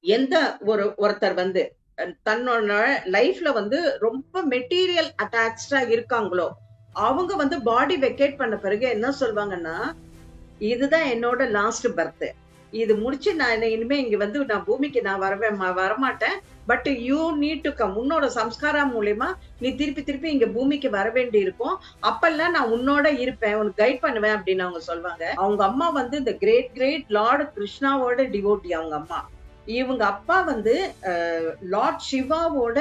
எந்த ஒருத்தர் வந்து தன்னோட லைஃப்ல வந்து ரொம்ப மெட்டீரியல் அட்டாச்சா இருக்காங்களோ அவங்க வந்து பாடி வெக்கேட் பண்ண பிறகு என்ன சொல்வாங்கன்னா, இதுதான் என்னோட லாஸ்ட் பர்த். இது முடிச்சு நான் இனிமே இங்க வந்து நான் பூமிக்கு நான் வரமாட்டேன். But you need to come. உன்னோட சம்ஸ்காரா மூலியமா நீ திருப்பி திருப்பி இங்க பூமிக்கு வர வேண்டி இருக்கும். அப்பல்லாம் நான் உன்னோட இருப்பேன். உனக்கு கைட் பண்ணுவேன் அப்படின்னு அவங்க சொல்வாங்க. அவங்க அம்மா வந்து இந்த கிரேட் கிரேட் லார்ட் கிருஷ்ணாவோட டிவோட்டி அவங்க அம்மா. இவங்க அப்பா வந்து லார்ட் சிவாவோட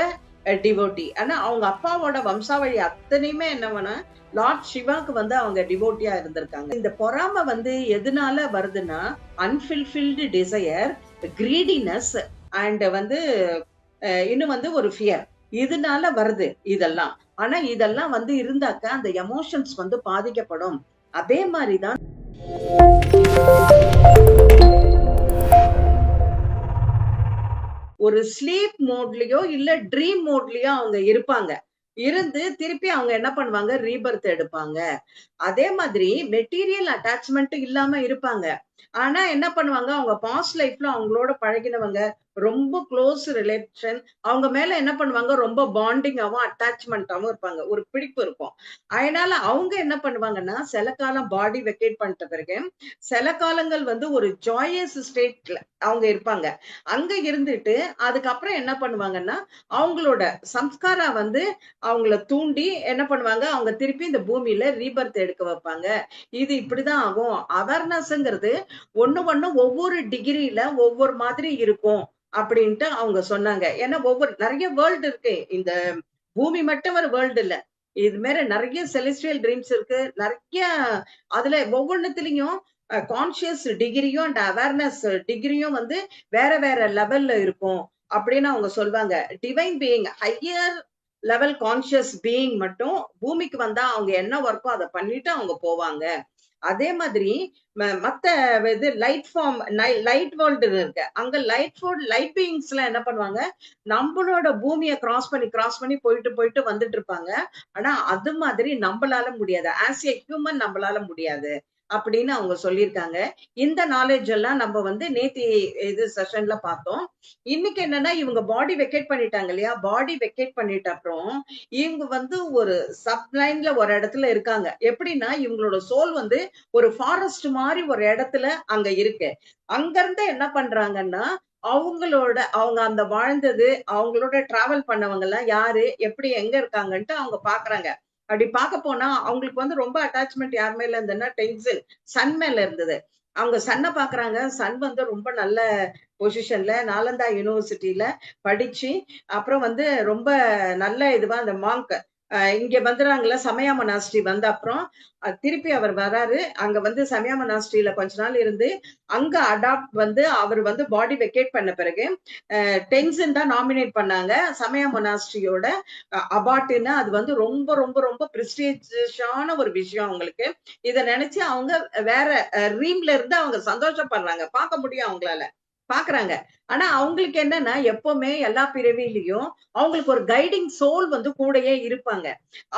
டிவோட்டி. ஆனா அவங்க அப்பாவோட வம்சாவழி அத்தனையுமே என்னவனா லார்ட் சிவாக்கு வந்து அவங்க டிவோட்டியா இருந்திருக்காங்க. இந்த பொறாம வந்து எதனால வருதுன்னா அன்ஃபுல்ஃபில்டு டிசையர், கிரீடினஸ் அண்ட் வந்து இன்னும் வந்து ஒரு ஃபியர். இதனால வருது இதெல்லாம். ஆனா இதெல்லாம் வந்து இருந்தாக்க அந்த எமோஷன்ஸ் வந்து பாதிக்கப்படும். அதே மாதிரிதான் ஒரு ஸ்லீப் மோட்லயோ இல்ல ட்ரீம் மோட்லயோ அவங்க இருப்பாங்க. இருந்து திருப்பி அவங்க என்ன பண்ணுவாங்க, ரீபர்த் எடுப்பாங்க. அதே மாதிரி மெட்டீரியல் அட்டாச்மெண்ட் இல்லாம இருப்பாங்க. ஆனா என்ன பண்ணுவாங்க, அவங்க பாஸ்ட் லைஃப்ல அவங்களோட பழகினவங்க, ரொம்ப க்ளோஸ் ரிலேஷன், அவங்க மேல என்ன பண்ணுவாங்க, ரொம்ப பாண்டிங்காவும் அட்டாச்மெண்டாவும் இருப்பாங்க. ஒரு பிடிப்பு இருக்கும். அதனால அவங்க என்ன பண்ணுவாங்கன்னா, சில காலம் பாடி வெக்கேட் பண்ணிட்ட பிறகு, சில காலங்கள் வந்து ஒரு ஜாயஸ் ஸ்டேட்ல அவங்க இருப்பாங்க. அங்க இருந்துட்டு அதுக்கப்புறம் என்ன பண்ணுவாங்கன்னா, அவங்களோட சம்ஸ்காரா வந்து அவங்கள தூண்டி என்ன பண்ணுவாங்க, அவங்க திருப்பி இந்த பூமியில ரீபர்த் எடுக்க வைப்பாங்க. இது இப்படிதான் ஆகும். அவேர்னஸ்ங்கிறது ஒண்ணு ஒவ்வொரு டிகிரில ஒவ்வொரு மாதிரி இருக்கும் அப்படின்ட்டு அவங்க சொன்னாங்க. ஏன்னா நிறைய வேர்ல்டு இருக்கு. இந்த பூமி மட்டும் ஒரு வேர்ல்டு இல்ல. இது மேல நிறைய செலஸ்டியல் ட்ரீம்ஸ் இருக்கு. நிறைய அதுல ஒவ்வொன்னுத்திலையும் கான்சியஸ் டிகிரியும் அண்ட் அவேர்னஸ் டிகிரியும் வந்து வேற வேற லெவல்ல இருக்கும் அப்படின்னு அவங்க சொல்வாங்க. Divine being higher level conscious being மட்டும் பூமிக்கு வந்தா அவங்க என்ன ஒர்க்கோ அதை பண்ணிட்டு அவங்க போவாங்க. அதே மாதிரி மத்த இது லைட் ஃபார்ம் லைட் வேர்ல்டு இருக்கு. அங்க லைட் பீயிங்ஸ் எல்லாம் என்ன பண்ணுவாங்க, நம்மளோட பூமியை கிராஸ் பண்ணி போயிட்டு போயிட்டு வந்துட்டு இருப்பாங்க. ஆனா அது மாதிரி நம்மளால முடியாது. ஆஸ் ஏ ஹியூமன் நம்மளால முடியாது அப்படின்னு அவங்க சொல்லியிருக்காங்க. இந்த நாலேஜ் எல்லாம் நம்ம வந்து நேத்தி இது செஷன்ல பார்த்தோம். இன்னைக்கு என்னன்னா இவங்க பாடி வெக்கேட் பண்ணிட்டாங்க இல்லையா, பாடி வெக்கேட் பண்ணிட்ட அப்புறம் இவங்க வந்து ஒரு சப்லைன்ல ஒரு இடத்துல இருக்காங்க. எப்படின்னா இவங்களோட சோல் வந்து ஒரு ஃபாரஸ்ட் மாதிரி ஒரு இடத்துல அங்க இருக்கு. அங்க இருந்து என்ன பண்றாங்கன்னா அவங்க அந்த வாழ்ந்தது, அவங்களோட டிராவல் பண்ணவங்க எல்லாம் யாரு, எப்படி, எங்க இருக்காங்கன்ட்டு அவங்க பாக்குறாங்க. அப்படி பார்க்க போனா அவங்களுக்கு வந்து ரொம்ப அட்டாச்மெண்ட் யார் மேல இருந்ததுன்னா டென்சில் சன் மேல இருந்தது. அவங்க சன்னை பாக்குறாங்க. சன் வந்து ரொம்ப நல்ல பொசிஷன்ல நாலந்தா யூனிவர்சிட்டியில படிச்சு அப்புறம் வந்து ரொம்ப நல்ல இதுவா அந்த மாங்க் இங்க வந்துடுறாங்கல்ல சமயா மொனாஸ்ட்ரி வந்த அப்புறம் திருப்பி அவர் வராரு. அங்க வந்து சமயா மொனாஸ்ட்ரியில கொஞ்ச நாள் இருந்து அங்க அடாப்ட் வந்து அவர் வந்து பாடி வெக்கேட் பண்ண பிறகு டென்சன் தான் நாமினேட் பண்ணாங்க சமயா மொனாஸ்ட்ரியோட அபார்ட்னு. அது வந்து ரொம்ப ரொம்ப ரொம்ப பிரிஸ்டீஜியஸான ஒரு விஷயம் அவங்களுக்கு. இதை நினைச்சு அவங்க வேற ரீம்ல இருந்து அவங்க சந்தோஷப்படுறாங்க. பார்க்க முடியும் அவங்களால பாக்குறாங்க. ஆனா அவங்களுக்கு என்னன்னா எப்பவுமே எல்லா பிறவிலையும் அவங்களுக்கு ஒரு கைடிங் சோல் வந்து கூடயே இருப்பாங்க.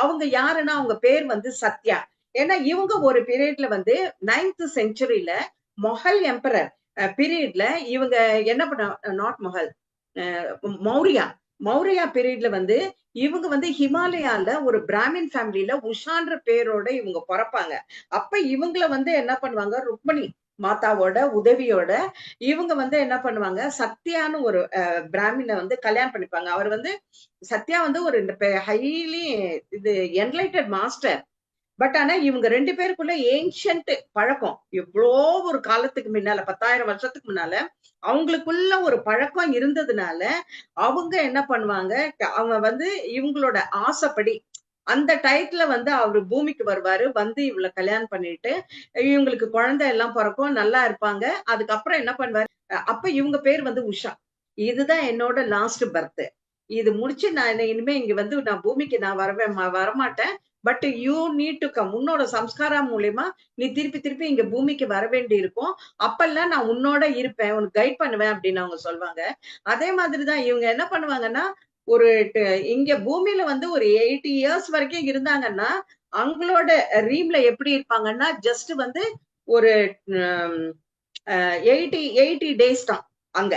அவங்க யாருன்னா அவங்க பேர் வந்து சத்யா. ஏன்னா இவங்க ஒரு பீரியட்ல வந்து 9th செஞ்சுரியில மொஹல் எம்பரர் பீரியட்ல இவங்க என்ன பண்ண நாட் மொஹல் மௌரியா மௌரியா பீரியட்ல வந்து இவங்க வந்து ஹிமாலயால ஒரு பிராமின் ஃபேமிலியில உஷான்ற பேரோட இவங்க பிறப்பாங்க. அப்ப இவங்கள வந்து என்ன பண்ணுவாங்க, ருக்மணி மாதாவோட உதவியோட இவங்க வந்து என்ன பண்ணுவாங்க, சத்யான்னு ஒரு பிராமினை வந்து கல்யாணம் பண்ணிப்பாங்க. அவர் வந்து சத்யா வந்து ஒரு ஹைலி இது என்லைட்டட் மாஸ்டர். பட் ஆனா இவங்க ரெண்டு பேருக்குள்ள ஏன்ஷியன்ட் பழக்கம் எவ்வளோ ஒரு காலத்துக்கு முன்னால 10,000 வருஷத்துக்கு முன்னால அவங்களுக்குள்ள ஒரு பழக்கம் இருந்ததுனால அவங்க என்ன பண்ணுவாங்க, அவங்க வந்து இவங்களோட ஆசைப்படி அந்த டயத்துல வந்து அவரு பூமிக்கு வருவாரு. வந்து இவளை கல்யாணம் பண்ணிட்டு இவங்களுக்கு குழந்தை எல்லாம் பிறக்கும், நல்லா இருப்பாங்க. அதுக்கப்புறம் என்ன பண்ணுவாரு, அப்ப இவங்க பேர் வந்து உஷா. இதுதான் என்னோட லாஸ்ட் பர்த். இது முடிச்சு நான் இனிமே இங்க வந்து நான் பூமிக்கு நான் வரமாட்டேன். But you need to come. உன்னோட சம்ஸ்காரா மூலியமா நீ திருப்பி திருப்பி இங்க பூமிக்கு வர வேண்டி இருக்கும். அப்பெல்லாம் நான் உன்னோட இருப்பேன், உனக்கு கைட் பண்ணுவேன் அப்படின்னு அவங்க சொல்லுவாங்க. அதே மாதிரிதான் இவங்க என்ன பண்ணுவாங்கன்னா, ஒரு இங்க பூமியில வந்து ஒரு 80 இயர்ஸ் வரைக்கும் இருந்தாங்கன்னா அவங்களோட ரீம்ல எப்படி இருப்பாங்கன்னா ஜஸ்ட் வந்து ஒரு 80 டேஸ் தான் அங்க.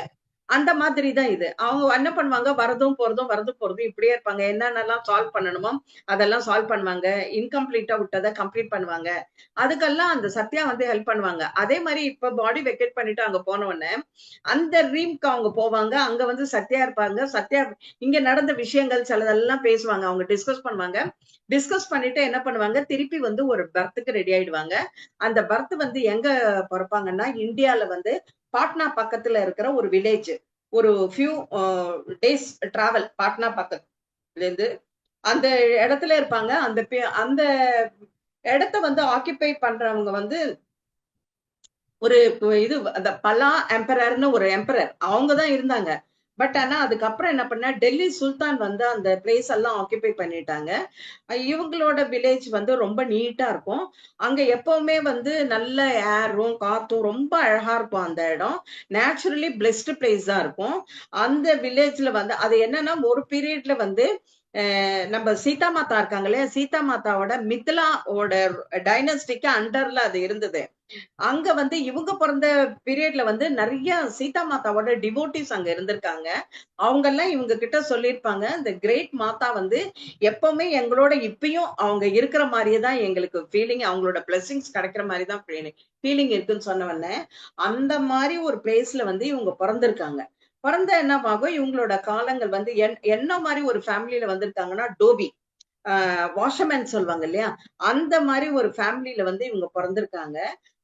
அந்த மாதிரி தான் இது. அவங்க என்ன பண்ணுவாங்க, வரதும் போறதும், வரதும் போறதும் இப்படியே இருப்பாங்க. என்னென்னலாம் சால்வ் பண்ணணுமோ, அதெல்லாம் சால்வ் பண்ணுவாங்க. இன்கம்ப்ளீட்டா விட்டத கம்ப்ளீட் பண்ணுவாங்க. அதுக்கெல்லாம் அந்த சத்யா வந்து ஹெல்ப் பண்ணுவாங்க. அதே மாரி இப்ப பாடி வெக்கேட் பண்ணிட்டு அங்க போன உடனே, அந்த ரீம்க்கு அவங்க போவாங்க. அங்க வந்து சத்யா இருப்பாங்க. சத்யா இங்க நடந்த விஷயங்கள் சிலதெல்லாம் பேசுவாங்க. அவங்க டிஸ்கஸ் பண்ணுவாங்க. டிஸ்கஸ் பண்ணிட்டு என்ன பண்ணுவாங்க, திருப்பி வந்து ஒரு பர்த்க்கு ரெடி ஆயிடுவாங்க. அந்த பர்த் வந்து எங்க பொறப்பாங்கன்னா, இந்தியால வந்து பாட்னா பக்கத்துல இருக்கிற ஒரு வில்லேஜ். ஒரு ஃபியூ டேஸ் டிராவல் பாட்னா பக்கத்துல இருந்து அந்த இடத்துல இருப்பாங்க. அந்த இடத்த வந்து ஆக்கிபை பண்றவங்க வந்து ஒரு இது அந்த பலா எம்பரர்னு ஒரு எம்பரர் அவங்க தான் இருந்தாங்க. பட் ஆனா அதுக்கப்புறம் என்ன பண்ண, டெல்லி சுல்தான் வந்து அந்த பிளேஸ் எல்லாம் ஆக்கிபை பண்ணிட்டாங்க. இவங்களோட வில்லேஜ் வந்து ரொம்ப நீட்டா இருக்கும். அங்க எப்பவுமே வந்து நல்ல ஏரும் காத்தும் ரொம்ப அழகா இருக்கும் அந்த இடம். நேச்சுரலி பிளெஸ்ட் பிளேஸ் தான் இருக்கும். அந்த வில்லேஜ்ல வந்து அது என்னன்னா ஒரு பீரியட்ல வந்து நம்ம சீதா மாதா இருக்காங்க இல்லையா, சீதா மாதாவோட மிथिलाவோட டைனஸ்டிக்கு அண்டர்ல அது இருந்தது. அங்க வந்து இவங்க பிறந்த பீரியட்ல வந்து நிறைய சீதா மாதாவோட டிவோட்டிஸ் அங்க இருந்திருக்காங்க. அவங்க எல்லாம் இவங்க கிட்ட சொல்லியிருப்பாங்க, இந்த கிரேட் மாதா வந்து எப்பவுமே எங்களோட இப்பயும் அவங்க இருக்கிற மாதிரியே தான் எங்களுக்கு ஃபீலிங், அவங்களோட பிளெஸிங்ஸ் கிடைக்கிற மாதிரி தான் ஃபீலிங் இருக்குன்னு சொன்ன உடனே அந்த மாதிரி ஒரு பிளேஸ்ல வந்து இவங்க பிறந்திருக்காங்க. பிறந்த என்னவாகும், இவங்களோட காலங்கள் வந்து என்ன மாதிரி ஒரு ஃபேமிலியில வந்திருக்காங்கன்னா, டோபி வாஷர்மேன் சொல்லுவாங்க இல்லையா, அந்த மாதிரி ஒரு ஃபேமிலியில வந்து இவங்க பிறந்திருக்காங்க.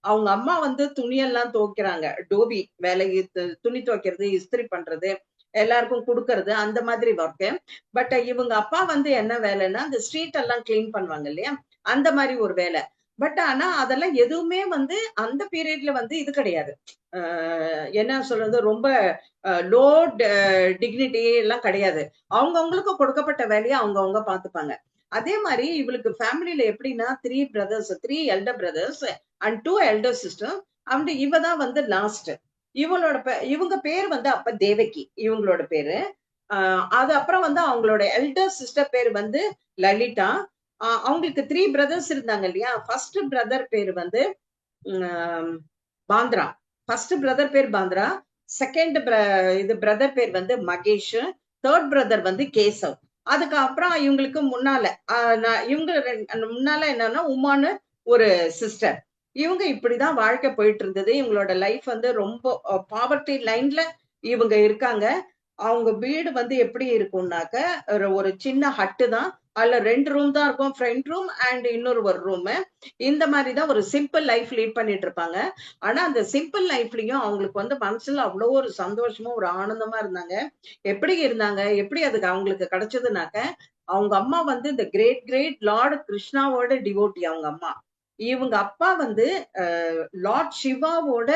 அவங்க அம்மா வந்து துணியெல்லாம் துவைக்கிறாங்க. டோபி வேலைக்கு துணி துவைக்கிறது, இஸ்திரி பண்றது, எல்லாருக்கும் குடுக்கறது அந்த மாதிரி ஒர்க்கு. பட் இவங்க அப்பா வந்து என்ன வேலைன்னா, அந்த ஸ்ட்ரீட் எல்லாம் கிளீன் பண்ணுவாங்க இல்லையா, அந்த மாதிரி ஒரு வேலை. பட் ஆனா அதெல்லாம் எதுவுமே வந்து அந்த பீரியட்ல வந்து இது கிடையாது. என்ன சொல்றது, ரொம்ப லோ டிக்னிட்டி எல்லாம் கிடையாது. அவங்கவுங்களுக்கு கொடுக்கப்பட்ட வேலையை அவங்கவுங்க பார்த்துப்பாங்க. அதே மாதிரி இவளுக்கு ஃபேமிலியில எப்படின்னா 3 brothers, 3 elder brothers and 2 elder sister. And இவ தான் வந்து லாஸ்ட். இவங்க பேர் வந்து அப்ப தேவகி, இவங்களோட பேரு. அது அப்புறம் வந்து அவங்களோட எல்டர் சிஸ்டர் பேர் வந்து லலிதா. அவங்களுக்கு 3 பிரதர்ஸ் இருந்தாங்க இல்லையா. ஃபர்ஸ்ட் பிரதர் பேர் வந்து பாந்திரா. ஃபர்ஸ்ட் பிரதர் பேர் பாந்திரா. செகண்ட் இது பிரதர் பேர் வந்து மகேஷ். தேர்ட் பிரதர் வந்து கேசவ். அதுக்கப்புறம் இவங்களுக்கு முன்னால இவங்க முன்னால என்னன்னா உமான்னு ஒரு சிஸ்டர். இவங்க இப்படிதான் வாழ்க்கை போயிட்டு இருந்தது. இவங்களோட லைஃப் வந்து ரொம்ப பாவர்ட்டி லைன்ல இவங்க இருக்காங்க. அவங்க வீடு வந்து எப்படி இருக்கும்னாக்க ஒரு சின்ன ஹட்டு தான். அதுல 2 ரூம் தான் இருக்கும், ஃப்ரண்ட் ரூம் அண்ட் இன்னொரு ஒரு ரூம். இந்த மாதிரி தான் ஒரு சிம்பிள் லைஃப் லீட் பண்ணிட்டு இருப்பாங்க. ஆனா அந்த சிம்பிள் லைஃப்லயும் அவங்களுக்கு வந்து மனசுல அவ்வளோ ஒரு சந்தோஷமா ஒரு ஆனந்தமா இருந்தாங்க. எப்படி இருந்தாங்க, எப்படி அதுக்கு அவங்களுக்கு கிடைச்சதுனாக்க, அவங்க அம்மா வந்து இந்த கிரேட் கிரேட் லார்ட் கிருஷ்ணாவோட டிவோட்டி அவங்க அம்மா. இவங்க அப்பா வந்து லார்ட் சிவாவோட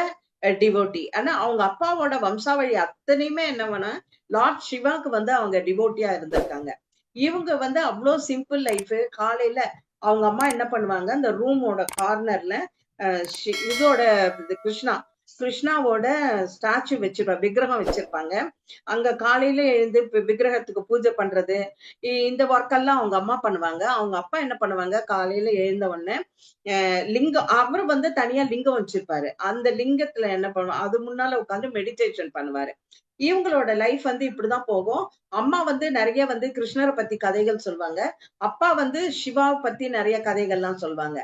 டிவோட்டி. ஆனா அவங்க அப்பாவோட வம்சாவழி அத்தனையுமே என்னவனா லார்ட் சிவாக்கு வந்து அவங்க டிவோட்டியா இருந்திருக்காங்க. இவங்க வந்து அவ்வளோ சிம்பிள் லைஃப். காலையில அவங்க அம்மா என்ன பண்ணுவாங்க, அந்த ரூமோட கார்னர்ல இதோட கிருஷ்ணாவோட ஸ்டாச்சு வச்சிருப்பாங்க, விக்கிரகம் வச்சிருப்பாங்க. அங்க காலையில எழுந்து விக்கிரகத்துக்கு பூஜை பண்றது, இந்த ஒர்க் எல்லாம் அவங்க அம்மா பண்ணுவாங்க. அவங்க அப்பா என்ன பண்ணுவாங்க, காலையில எழுந்த உடனே லிங்கம், அவரு வந்து தனியா லிங்கம் வச்சிருப்பாரு. அந்த லிங்கத்துல என்ன பண்ணுவாங்க, அது முன்னால உட்காந்து மெடிடேஷன் பண்ணுவாரு. இவங்களோட லைஃப் வந்து இப்படிதான் போகும். அம்மா வந்து நிறைய வந்து கிருஷ்ணரை பத்தி கதைகள் சொல்லுவாங்க. அப்பா வந்து சிவாவை பத்தி நிறைய கதைகள்லாம் சொல்லுவாங்க.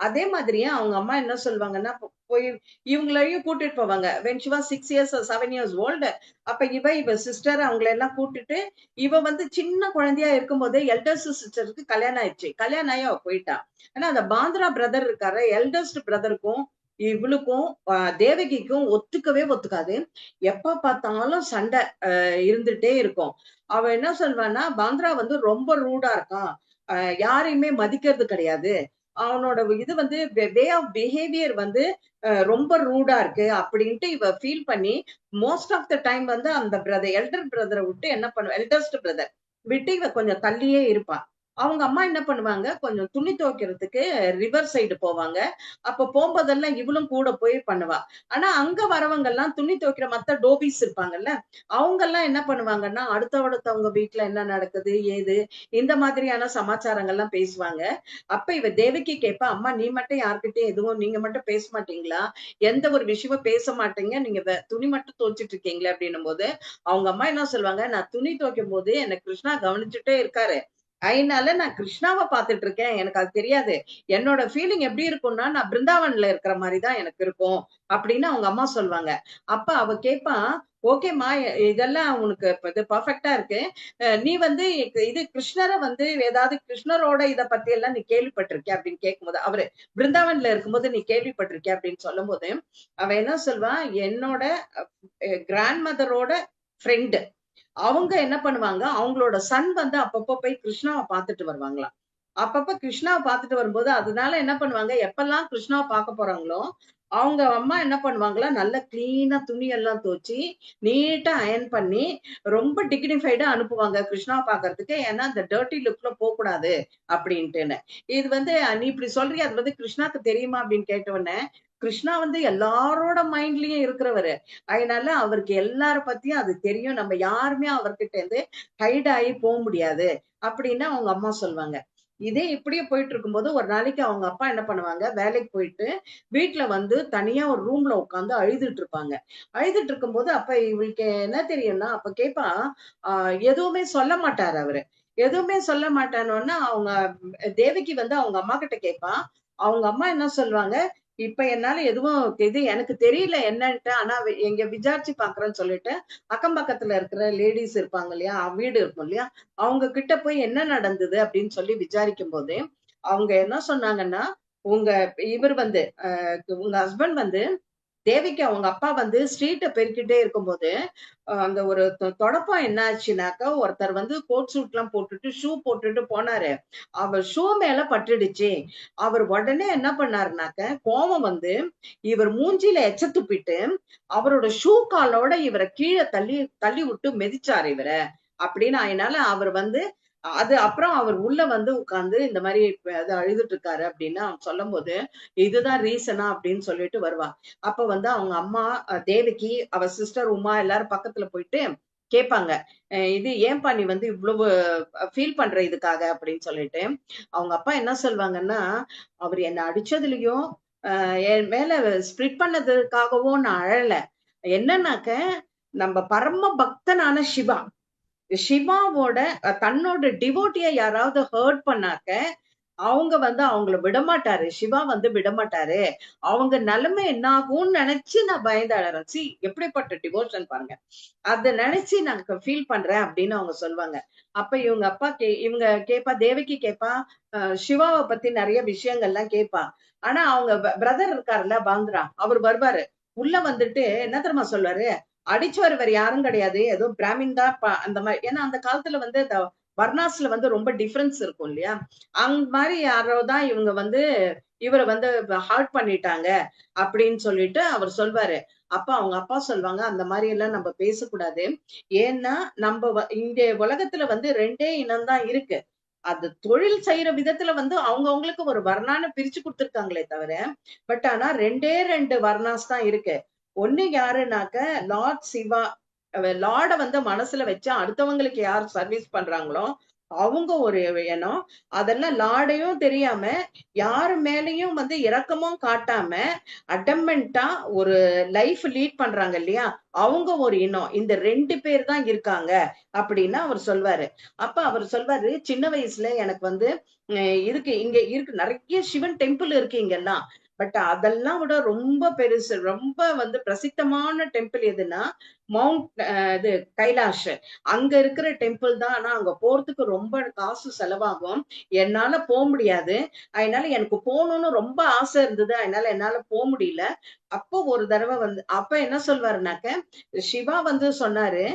அதே மாதிரியே அவங்க அம்மா என்ன சொல்லுவாங்கன்னா, போய் இவங்களையும் கூட்டிட்டு போவாங்க. When she was 6 years 7 years old. அப்ப இவ சிஸ்டர் அவங்களை எல்லாம் கூட்டிட்டு, இவ வந்து சின்ன குழந்தையா இருக்கும் போதே எல்டர்ஸ்ட் சிஸ்டருக்கு கல்யாணம் ஆயிடுச்சு. கல்யாணம் ஆகி அவ போயிட்டா. ஆனா அந்த பாந்திரா பிரதர் இருக்காரு, எல்டர்ஸ்ட் பிரதருக்கும் இவளுக்கும் தேவகிக்கும் ஒத்துக்கவே ஒத்துக்காது. எப்ப பார்த்தாலும் சண்டை இருந்துட்டே இருக்கும். அவ என்ன சொல்வான்னா, பாந்திரா வந்து ரொம்ப ரூடா இருக்கான், யாரையுமே மதிக்கிறது கிடையாது, அவனோட இது வந்து வே ஆஃப் பிஹேவியர் வந்து ரொம்ப ரூடா இருக்கு அப்படின்ட்டு இவ ஃபீல் பண்ணி மோஸ்ட் ஆஃப் த டைம் வந்து அந்த பிரதர் எல்டர் பிரதரை விட்டு என்ன பண்ணுவா, எல்டர்ஸ்ட் பிரதர் விட்டு இவ கொஞ்சம் தள்ளியே இருப்பா. அவங்க அம்மா என்ன பண்ணுவாங்க, கொஞ்சம் துணி துவைக்கிறதுக்கு ரிவர் சைடு போவாங்க. அப்ப போம்போதெல்லாம் இவளும் கூட போய் பண்ணுவா. ஆனா அங்க வரவங்க எல்லாம் துணி துவைக்கிற மத்த டோபீஸ் இருப்பாங்கல்ல, அவங்க எல்லாம் என்ன பண்ணுவாங்கன்னா, அடுத்தவங்க வீட்ல என்ன நடக்குது, ஏது இந்த மாதிரியான சமாச்சாரங்கள்லாம் பேசுவாங்க. அப்ப இவ தேவகி கேட்பா, அம்மா நீ மட்டும் யார்கிட்டயும் எதுவும் நீங்க மட்டும் பேச மாட்டீங்களா? எந்த ஒரு விஷயமும் பேச மாட்டீங்க. நீங்க துணி மட்டும் துவைச்சிட்டு இருக்கீங்களே அப்படின்னும்போது, அவங்க அம்மா என்ன சொல்லுவாங்க, நான் துணி துவைக்கும் போது என்ன கிருஷ்ணா கவனிச்சுட்டே இருக்காரு. அதனால நான் கிருஷ்ணாவை பார்த்துட்டு இருக்கேன். எனக்கு அது தெரியாது. என்னோட ஃபீலிங் எப்படி இருக்கும்னா, நான் பிருந்தாவன்ல இருக்கிற மாரி தான் எனக்கு இருக்கும். அப்படின்னு அவங்க அம்மா சொல்லுவாங்க. அப்ப அவ கேட்பா, ஓகேம்மா இதெல்லாம் உனக்கு இப்ப இது பெர்ஃபெக்ட்டா இருக்கு. நீ வந்து இது கிருஷ்ணர வந்து ஏதாவது கிருஷ்ணரோட இத பத்தி எல்லாம் நீ கேள்விப்பட்டிருக்கியா அப்படின்னு கேட்கும்போது, அவரு பிருந்தாவன்ல இருக்கும்போது நீ கேள்விப்பட்டிருக்கியா அப்படின்னு சொல்லும்போது, அவ என்ன சொல்வா, என்னோட கிராண்ட் மதரோட ஃப்ரெண்டு. அவங்க என்ன பண்ணுவாங்க, அவங்களோட சன் வந்து அப்பப்போ போய் கிருஷ்ணாவ பார்த்துட்டு வருவாங்களாம். அப்பப்ப கிருஷ்ணாவ பார்த்துட்டு வரும்போது, அதனால என்ன பண்ணுவாங்க, எப்பல்லாம் கிருஷ்ணாவ பார்க்க போறாங்களோ, அவங்க அம்மா என்ன பண்ணுவாங்களா, நல்லா கிளீனா துணி எல்லாம் துவச்சு, நீட்டா அயர்ன் பண்ணி, ரொம்ப டிக்னிஃபைடா அனுப்புவாங்க கிருஷ்ணாவ பார்க்கறதுக்கு. ஏன்னா, அந்த டர்ட்டி லுக்ல போக்கூடாது அப்படின்ட்டுன்னு. இது வந்து நீ இப்படி சொல்றியே, அது வந்து கிருஷ்ணாக்கு தெரியுமா அப்படின்னு கேட்ட உடனே, கிருஷ்ணா வந்து எல்லாரோட மைண்ட்லயும் இருக்கிறவரு. அதனால அவருக்கு எல்லார பத்தியும் அது தெரியும். நம்ம யாருமே அவர்கிட்ட இருந்து ஹைட் ஆகி போக முடியாது அப்படின்னு அவங்க அம்மா சொல்லுவாங்க. இதே இப்படியே போயிட்டு இருக்கும்போது ஒரு நாளைக்கு அவங்க அப்பா என்ன பண்ணுவாங்க, வேலைக்கு போயிட்டு வீட்டுல வந்து தனியா ஒரு ரூம்ல உட்காந்து அழுதுட்டு இருப்பாங்க. அழுதுட்டு இருக்கும்போது அப்ப இவளுக்கு என்ன தெரியும்னா, அப்ப கேட்பா, எதுவுமே சொல்ல மாட்டாரு அவரு. எதுவுமே சொல்ல மாட்டானோன்னா அவங்க தேவகி வந்து அவங்க அம்மா கிட்ட கேட்பா. அவங்க அம்மா என்ன சொல்லுவாங்க, இப்ப என்னால எதுவும் இது எனக்கு தெரியல என்னன்ட்டு. ஆனா எங்க விசாரிச்சு பாக்குறேன்னு சொல்லிட்டு அக்கம் பக்கத்துல இருக்கிற லேடிஸ் இருப்பாங்க இல்லையா, வீடு இருக்கும் இல்லையா, அவங்க கிட்ட போய் என்ன நடந்தது அப்படின்னு சொல்லி விசாரிக்கும் போது அவங்க என்ன சொன்னாங்கன்னா, உங்க இவர் வந்து உங்க ஹஸ்பண்ட் வந்து தேவிக்கு அவங்க அப்பா வந்து ஸ்ட்ரீட்ட பெருக்கிட்டே இருக்கும்போது அந்த ஒரு தொடப்பம் என்ன ஆச்சுனாக்கா, ஒருத்தர் வந்து கோட் சூட் எல்லாம் போட்டுட்டு ஷூ போட்டுட்டு போனாரு. அவர் ஷூ மேல பட்டுடுச்சு. அவர் உடனே என்ன பண்ணாருனாக்க, கோவம் வந்து இவர் மூஞ்சில எச்ச துப்பிட்டு, அவரோட ஷூ காலோட இவர கீழ தள்ளி தள்ளி விட்டு மிதிச்சாரு இவர. அப்படின்னு அதனால அவர் வந்து அது அப்புறம் அவர் உள்ள வந்து உட்கார்ந்து இந்த மாதிரி அது அழுதுட்டு இருக்காரு அப்படின்னு அவன் சொல்லும்போது, இதுதான் ரீசனா அப்படின்னு சொல்லிட்டு வருவா. அப்ப வந்து அவங்க அம்மா தேவகி, அவ சிஸ்டர் உமா எல்லாரும் பக்கத்துல போயிட்டு கேட்பாங்க. இது ஏன்பா நீ வந்து இவ்வளவு ஃபீல் பண்ற இதுக்காக அப்படின்னு சொல்லிட்டு. அவங்க அப்பா என்ன சொல்வாங்கன்னா, அவர் என்ன அடிச்சதுலயும், என் மேல ஸ்பிரிட் பண்ணதுக்காகவும் நான் அழல. என்னன்னாக்க, நம்ம பரம பக்தனான சிவா. சிவாவோட தன்னோட டிவோட்டிய யாராவது ஹர்ட் பண்ணாக்க, அவங்க வந்து அவங்கள விடமாட்டாரு. சிவா வந்து விடமாட்டாரு. அவங்க நிலைமை என்ன ஆகும்னு நினைச்சு நான் பயந்து அழறேன். எப்படிப்பட்ட டிவோஷன் பாருங்க. அத நினைச்சு நான் ஃபீல் பண்றேன் அப்படின்னு அவங்க சொல்லுவாங்க. அப்ப இவங்க அப்பா இவங்க கேப்பா, தேவகி கேப்பா, சிவாவ பத்தி நிறைய விஷயங்கள்லாம் கேப்பா. ஆனா அவங்க பிரதர் இருக்காருல்ல பாந்திரா, அவர் வருவாரு. உள்ள வந்துட்டு என்ன தெரியுமா சொல்லுவாரு, அடிச்சவர் வேற யாரும் கிடையாது. ஏதோ பிராமின் தான் அந்த மாதிரி. ஏன்னா அந்த காலத்துல வந்து இந்த வர்ணாஸ்ல வந்து ரொம்ப டிஃபரன்ஸ் இருக்கும் இல்லையா? அந்த மாதிரி யாரோ தான் இவங்க வந்து இவரை வந்து ஹர்ட் பண்ணிட்டாங்க அப்படின்னு சொல்லிட்டு அவர் சொல்வாரு. அப்ப அவங்க அப்பா சொல்லுவாங்க, அந்த மாதிரி எல்லாம் நம்ம பேசக்கூடாது. ஏன்னா நம்ம இந்த உலகத்துல வந்து 2 இனம் தான் இருக்கு. அது தொழில் செய்யற விதத்துல வந்து அவங்கவங்களுக்கு ஒரு வர்ணான்னு பிரிச்சு கொடுத்திருக்காங்களே தவிர, பட் ஆனா 2 வர்ணாஸ் தான் இருக்கு. ஒண்ணு யாருனாக்க லார்ட் சிவா, லார்ட வந்து மனசுல வச்சு அடுத்தவங்களுக்கு யார் சர்வீஸ் பண்றாங்களோ அவங்க ஒரு எண்ணம். அதெல்லாம் லார்டையும் தெரியாம யாரு மேலயும் வந்து இரக்கமும் காட்டாம அடமெண்டா ஒரு லைஃப் லீட் பண்றாங்க இல்லையா, அவங்க ஒரு இனம். இந்த 2 பேர் தான் இருக்காங்க அப்படின்னு அவர் சொல்வாரு. அப்ப அவர் சொல்வாரு, சின்ன வயசுல எனக்கு வந்து இருக்கு இங்க இருக்கு நிறைய சிவன் டெம்பிள் இருக்கு இங்கெல்லாம். பட் அதெல்லாம் விட ரொம்ப பெருசு, ரொம்ப வந்து பிரசித்தமான டெம்பிள் எதுன்னா மவுண்ட் இது கைலாஷ். அங்க இருக்கிற டெம்பிள் தான். ஆனா அங்க போறதுக்கு ரொம்ப காசு செலவாகும். என்னால போக முடியாது. அதனால எனக்கு போகணும்னு ரொம்ப ஆசை இருந்தது. அதனால என்னால போக முடியல. அப்போ ஒரு தடவை வந்து அப்ப என்ன சொல்வாருனாக்க, சிவா வந்து சொன்னாரு,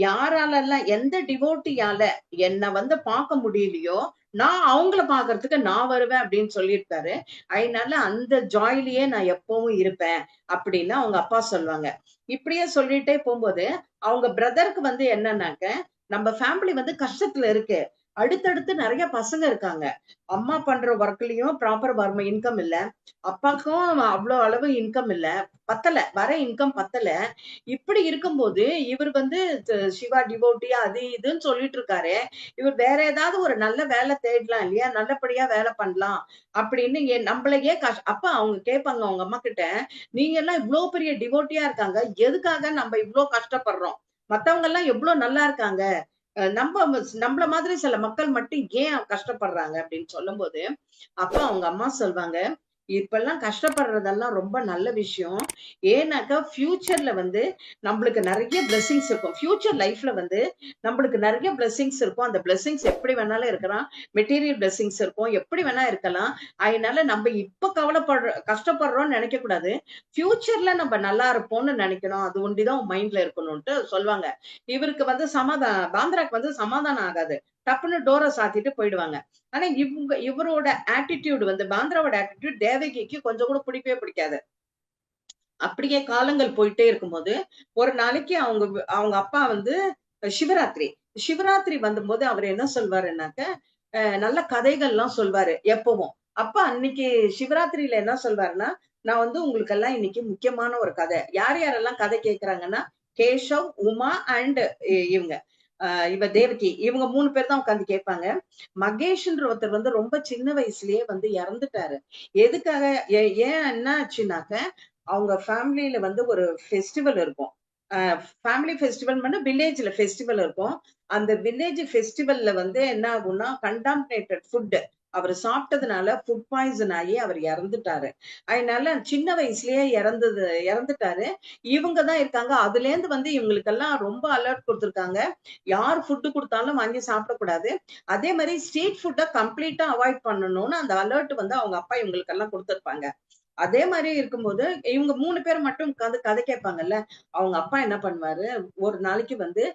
யாராலெல்லாம் எந்த டிவோட்டியால என்ன வந்து பார்க்க முடியலையோ நான் அவங்கள பாக்குறதுக்கு நான் வருவேன் அப்படின்னு சொல்லியிருக்காரு. அதனால அந்த ஜாய்லயே நான் எப்பவும் இருப்பேன் அப்படின்னு அவங்க அப்பா சொல்லுவாங்க. இப்படியே சொல்லிட்டே போகும்போது அவங்க பிரதருக்கு வந்து என்னன்னாக்க, நம்ம ஃபேமிலி வந்து கஷ்டத்துல இருக்கு. அடுத்தடுத்து நிறைய பசங்க இருக்காங்க. அம்மா பண்ற ஒர்க்லயும் ப்ராப்பர் இன்கம் இல்ல, அப்பாக்கும் அவ்வளவு அளவு இன்கம் இல்ல, பத்தல, வர இன்கம் பத்தல. இப்படி இருக்கும்போது இவர் வந்து சிவா டிவோட்டியா அது இதுன்னு சொல்லிட்டு இருக்காரு. இவர் வேற ஏதாவது ஒரு நல்ல வேலை தேடலாம் இல்லையா, நல்லபடியா வேலை பண்ணலாம் அப்படின்னு நம்மளையே அப்ப அவங்க கேட்பாங்க அவங்க அம்மா கிட்ட, நீங்க எல்லாம் இவ்வளவு பெரிய டிவோட்டியா இருக்காங்க, எதுக்காக நம்ம இவ்வளவு கஷ்டப்படுறோம், மத்தவங்க எல்லாம் எவ்வளவு நல்லா இருக்காங்க, நம்மள மாதிரி சில மக்கள் மட்டும் ஏன் கஷ்டப்படுறாங்க அப்படின்னு சொல்லும் போது அப்ப அவங்க அம்மா சொல்வாங்க, இப்பெல்லாம் கஷ்டப்படுறதெல்லாம் ரொம்ப நல்ல விஷயம். ஏன்னாக்கா ஃபியூச்சர்ல வந்து நம்மளுக்கு நிறைய பிளெஸிங்ஸ் இருக்கும். ஃபியூச்சர் லைஃப்ல வந்து நம்மளுக்கு நிறைய பிளெஸிங்ஸ் இருக்கும். அந்த பிளெஸிங்ஸ் எப்படி வேணாலும் இருக்கலாம், மெட்டீரியல் பிளெஸிங்ஸ் இருக்கும், எப்படி வேணா இருக்கலாம். அதனால நம்ம இப்ப கஷ்டப்படுறோம்னு நினைக்க கூடாது, ஃபியூச்சர்ல நம்ம நல்லா இருப்போம்னு நினைக்கணும், அது ஒண்டிதான் மைண்ட்ல இருக்கணும்ட்டு சொல்லுவாங்க. இவருக்கு வந்து பாந்திராக்கு வந்து சமாதானம் ஆகாது, டப்புன்னு டோரை சாத்திட்டு போயிடுவாங்க. ஆனா இவரோட ஆட்டிடியூட் வந்து பாந்திராவோட ஆட்டிடியூட் தேவகிக்கு கொஞ்சம் கூட பிடிக்கவே பிடிக்காது. அப்படியே காலங்கள் போயிட்டே இருக்கும்போது ஒரு நாளைக்கு அவங்க அவங்க அப்பா வந்து சிவராத்திரி சிவராத்திரி வந்தபோது அவர் என்ன சொல்வாருன்னாக்க, நல்ல கதைகள்லாம் சொல்வாரு எப்பவும். அப்ப அன்னைக்கு சிவராத்திரியில என்ன சொல்வாருன்னா, நான் வந்து உங்களுக்கு எல்லாம் இன்னைக்கு முக்கியமான ஒரு கதை, யார் யாரெல்லாம் கதை கேட்கிறாங்கன்னா கேஷவ், உமா அண்ட் இவங்க இவ தேவகி, இவங்க 3 பேர் தான் உட்கார்ந்து கேட்பாங்க. மகேஷ்ன்ற ஒருத்தர் வந்து ரொம்ப சின்ன வயசுலயே வந்து இறந்துட்டாரு. எதுக்காக ஏன் என்ன ஆச்சுனாக்க, அவங்க ஃபேமிலியில வந்து ஒரு ஃபெஸ்டிவல் இருக்கும். ஃபேமிலி ஃபெஸ்டிவல் வில்லேஜ்ல ஃபெஸ்டிவல் இருக்கும். அந்த வில்லேஜ் ஃபெஸ்டிவல்ல வந்து என்ன ஆகும்னா, கண்டாமினேட்டட் ஃபுட் அவர் சாப்பிட்டதுனால ஃபுட் பாய்சன் ஆகி அவர் இறந்துட்டாரு. அதனால சின்ன வயசுலயே இறந்துட்டாரு. இவங்க தான் இருக்காங்க. அதுல இருந்து வந்து இவங்களுக்கெல்லாம் ரொம்ப அலர்ட் கொடுத்திருக்காங்க, யார் ஃபுட்டு கொடுத்தாலும் வாங்கி சாப்பிடக்கூடாது, அதே மாதிரி ஸ்ட்ரீட் ஃபுட்டை கம்ப்ளீட்டா அவாய்ட் பண்ணணும்னு அந்த அலர்ட் வந்து அவங்க அப்பா இவங்களுக்கெல்லாம் கொடுத்திருப்பாங்க. அதே மாதிரி இருக்கும்போது இவங்க 3 பேர் மட்டும் உட்கார்ந்து கதை கேட்பாங்கல்ல, அவங்க அப்பா என்ன பண்ணுவாரு, ஒரு நாளைக்கு வந்து